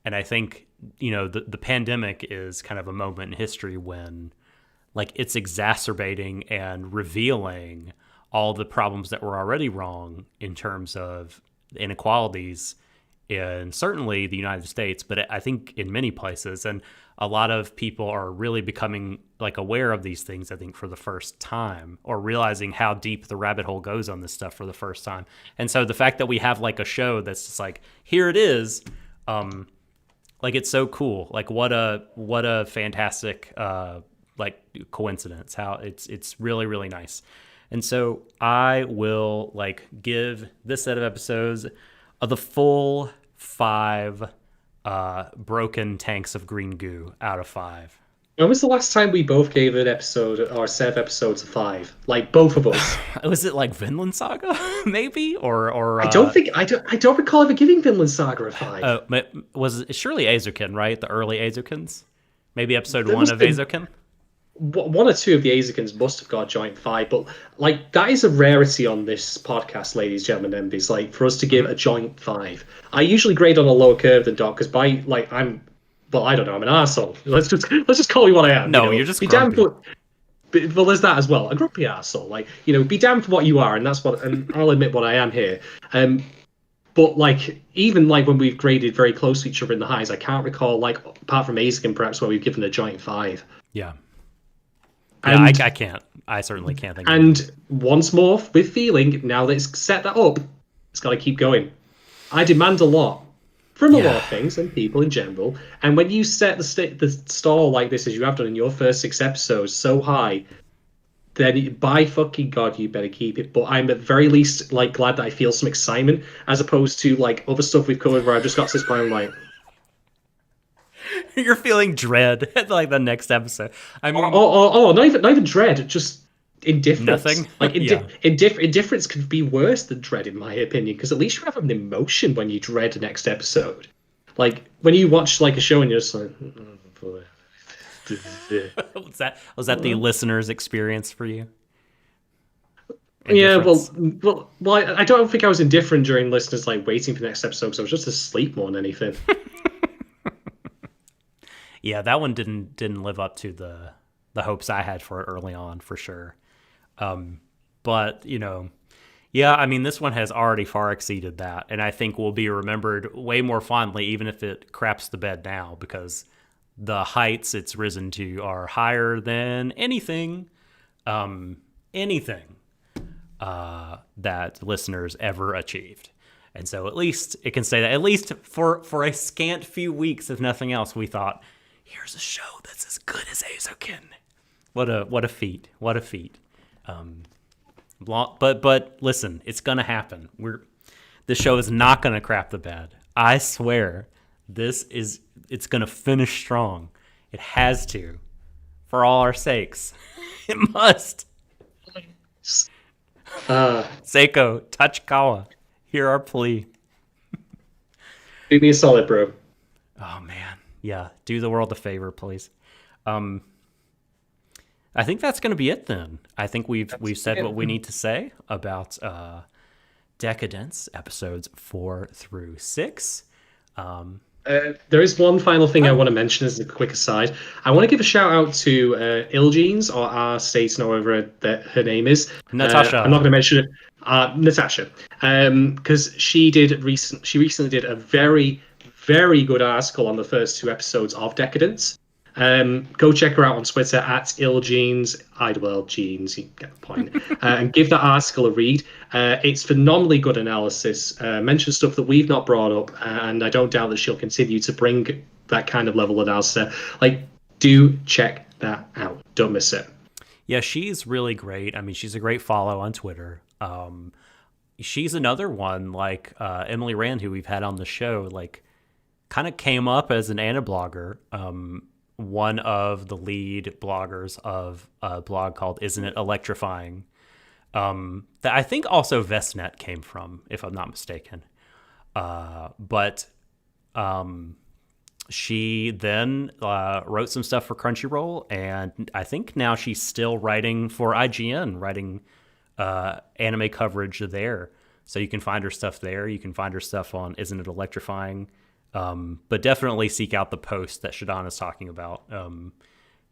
B: And I think, the pandemic is kind of a moment in history when it's exacerbating and revealing all the problems that were already wrong in terms of inequalities in certainly the United States, but I think in many places. And a lot of people are really becoming aware of these things, I think, for the first time, or realizing how deep the rabbit hole goes on this stuff for the first time. And so the fact that we have a show that's just here it is, it's so cool. What a fantastic coincidence. How it's really, really nice. And so I will give this set of episodes the full 5 broken tanks of green goo out of 5.
A: When was the last time we both gave an episode or a set of episodes a 5? Both of us.
B: Was it Vinland Saga, maybe? Or
A: I don't recall ever giving Vinland Saga a 5.
B: Was it surely Azukin, right? The early Azukins? Maybe episode 1 of Azukin?
A: one or two of the Azekins must have got a joint five, but like that is a rarity on this podcast, ladies, gentlemen, MBs. Like for us to give
B: Mhm.
A: a joint five, I usually grade on a lower curve than Doc because by like well, I don't know, I'm an arsehole. Let's just call me what I am.
B: No, you're just
A: Be damned
B: grumpy.
A: for. Well, there's that as well. A grumpy arsehole. Like be damned for what you are, and that's what. And I'll admit what I am here. But like even like when we've graded very close to each other in the highs, I can't recall like apart from Azekin perhaps where we've given a joint five.
B: Yeah. Yeah, I,
A: And
B: I can't. I certainly can't think of anything.
A: And once more, with feeling, now that it's set that up, it's got to keep going. I demand a lot from a lot
B: Yeah.
A: of things and people in general. And when you set the stall like this, as you have done in your first 6 episodes, so high, then by fucking god, you better keep it. But I'm at very least like glad that I feel some excitement, as opposed to like other stuff we've covered where I've just got to this point. I'm like,
B: You're feeling dread at like the next episode. I
A: oh,
B: mean,
A: oh, oh, not even dread, just indifference.
B: nothing.
A: Like
B: Yeah.
A: indifference could be worse than dread, in my opinion, because at least you have an emotion when you dread the next episode. Like when you watch like a show and you're just like, oh, boy.
B: Was that the listener's experience for you?
A: Yeah,
B: Indifference.
A: well, I don't think I was indifferent during listeners like waiting for the next episode because I was just asleep more than anything.
B: Yeah, that one didn't live up to the hopes I had for it early on, for sure. But yeah, I mean, this one has already far exceeded that, and I think will be remembered way more fondly, even if it craps the bed now, because the heights it's risen to are higher than anything that listeners ever achieved. And so at least it can say that, at least for a scant few weeks, if nothing else, we thought, here's a show that's as good as Azokin. What a feat. What a feat. But listen, it's gonna happen. This show is not gonna crap the bed. I swear, it's gonna finish strong. It has to, for all our sakes. It must. Seiko, Tachikawa, hear our plea.
A: Do me a solid, bro.
B: Oh man, yeah. Do the world a favor, please. I think that's going to be it then. I think we've said what we need to say about Decadence episodes 4 through 6.
A: There is one final thing I want to mention as a quick aside. I want to give a shout out to Iljeans, or R Staten, or whatever that her name is.
B: Natasha.
A: I'm not going to mention it. Natasha, because she recently did a very, very good article on the first 2 episodes of Decadence. Go check her out on Twitter at Iljeans, Idwell Jeans, you get the point, and give that article a read. It's phenomenally good analysis, mentions stuff that we've not brought up, and I don't doubt that she'll continue to bring that kind of level of analysis. Like, do check that out. Don't miss it.
B: Yeah, she's really great. I mean, she's a great follow on Twitter. She's another one like Emily Rand, who we've had on the show, like kind of came up as an Anablogger. One of the lead bloggers of a blog called Isn't It Electrifying? That I think also Vestnet came from, if I'm not mistaken. But she then wrote some stuff for Crunchyroll, and I think now she's still writing for IGN, writing anime coverage there. So you can find her stuff there. You can find her stuff on Isn't It Electrifying? But definitely seek out the post that Shadon is talking about,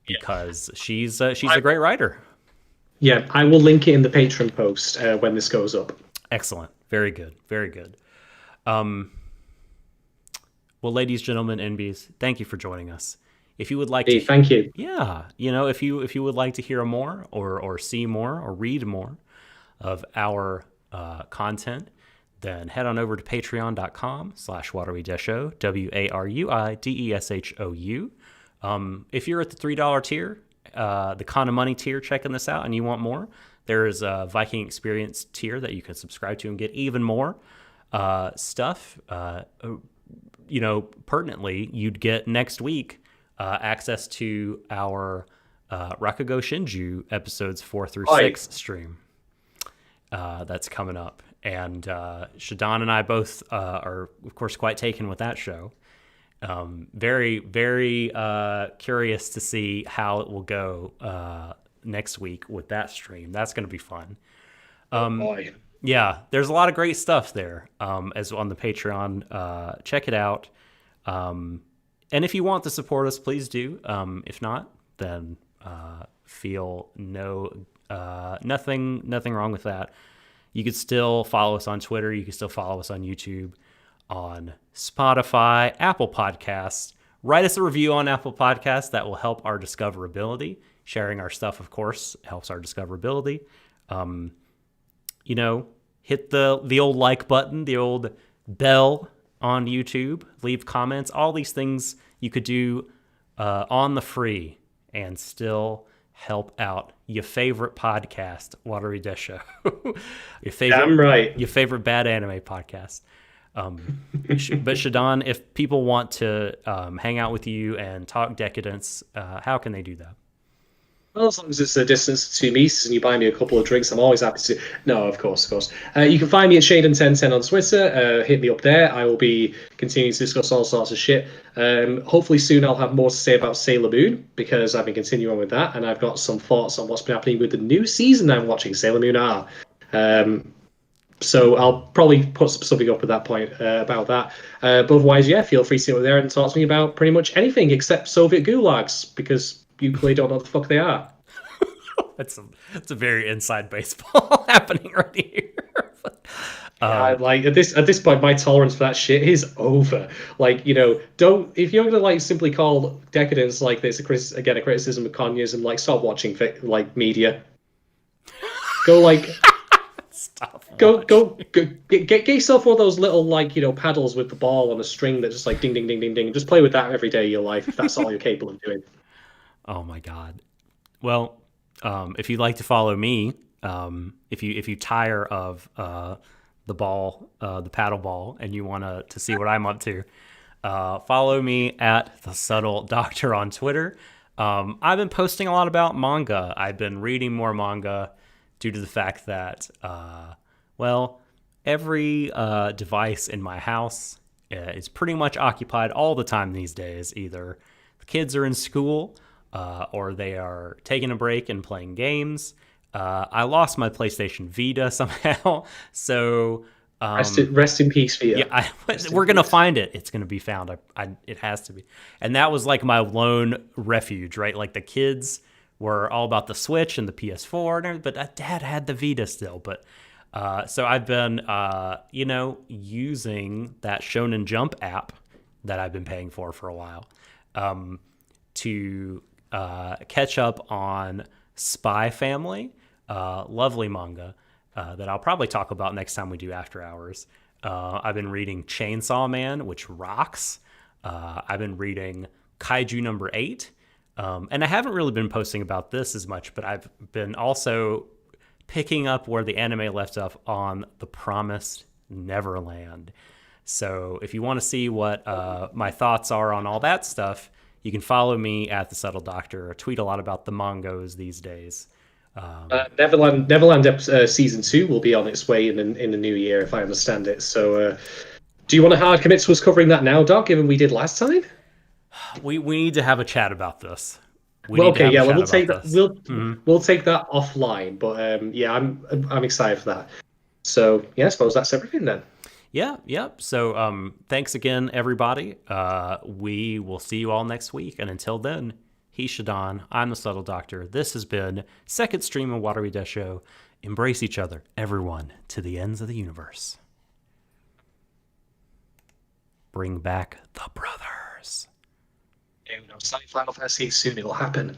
B: because she's a great writer.
A: Yeah, I will link it in the Patreon post when this goes up.
B: Excellent. Very good. Very good. Well, ladies, gentlemen, NBs, thank you for joining us. If you would like to,
A: thank you.
B: Yeah, if you would like to hear more or see more or read more of our content, then head on over to patreon.com/Warui Deshou, WARUIDESHOU. If you're at the $3 tier, the Con of Money tier, checking this out, and you want more, there is a Viking Experience tier that you can subscribe to and get even more stuff. Pertinently, you'd get next week access to our Rakugo Shinju episodes 4 through 6 stream. That's coming up. And Shadon and I both are, of course, quite taken with that show. Very, very curious to see how it will go next week with that stream. That's going to be fun.
A: Oh boy.
B: Yeah, there's a lot of great stuff there as on the Patreon. Check it out. And if you want to support us, please do. If not, then feel nothing wrong with that. You could still follow us on Twitter. You can still follow us on YouTube, on Spotify, Apple Podcasts. Write us a review on Apple Podcasts. That will help our discoverability. Sharing our stuff, of course, helps our discoverability. Hit the old like button, the old bell on YouTube. Leave comments. All these things you could do on the free and still help out your favorite podcast, Warui Deshou.
A: Damn right.
B: Your favorite bad anime podcast. But Shadon, if people want to hang out with you and talk Decadence, how can they do that?
A: Well, as long as it's a distance to 2 meters and you buy me a couple of drinks, I'm always happy to. No, of course, of course. You can find me at Shadon1010 on Twitter. Hit me up there. I will be continuing to discuss all sorts of shit. Hopefully soon I'll have more to say about Sailor Moon because I've been continuing on with that, and I've got some thoughts on what's been happening with the new season I'm watching, Sailor Moon R. So I'll probably put something up at that point about that. But otherwise, yeah, feel free to sit over there and talk to me about pretty much anything except Soviet gulags because you clearly don't know what the fuck they are.
B: That's a very inside baseball happening right here.
A: Like at this point, my tolerance for that shit is over. Like, don't if you're gonna like simply call Decadence like this a criticism of Kanye's and like stop watching like media. Go like.
B: Stop.
A: Go get yourself one of those little like paddles with the ball on a string that just like ding ding ding ding ding. Just play with that every day of your life if that's all you're capable of doing.
B: Oh my god. Well, if you'd like to follow me, if you tire of the ball, the paddle ball, and you want to see what I'm up to, follow me at the Subtle Doctor on Twitter. I've been posting a lot about manga. I've been reading more manga due to the fact that, every device in my house is pretty much occupied all the time these days. Either the kids are in school or they are taking a break and playing games. I lost my PlayStation Vita somehow, so
A: rest in peace, Vita.
B: Yeah, we're gonna find it. It's gonna be found. It has to be. And that was like my lone refuge, right? Like the kids were all about the Switch and the PS4 and everything, but Dad had the Vita still. But so I've been, using that Shonen Jump app that I've been paying for a while to catch up on Spy Family, lovely manga that I'll probably talk about next time we do After Hours. I've been reading Chainsaw Man, which rocks. I've been reading Kaiju number 8. And I haven't really been posting about this as much, but I've been also picking up where the anime left off on The Promised Neverland. So if you want to see what my thoughts are on all that stuff, you can follow me at The Subtle Doctor. I tweet a lot about the mangos these days.
A: Neverland season 2 will be on its way in the new year, if I understand it. So, do you want to hard commit to us covering that now, Doc? Given we did last time.
B: We need to have a chat about this.
A: We'll take that. We'll take that offline. But I'm excited for that. So yeah, I suppose that's everything then.
B: Yeah, yep. So thanks again, everybody. We will see you all next week, and until then, he's Shadon. I'm the Subtle Doctor. This has been second stream of Warui Deshou. Embrace each other, everyone, to the ends of the universe. Bring back the brothers.
A: Final Fantasy soon. It'll happen.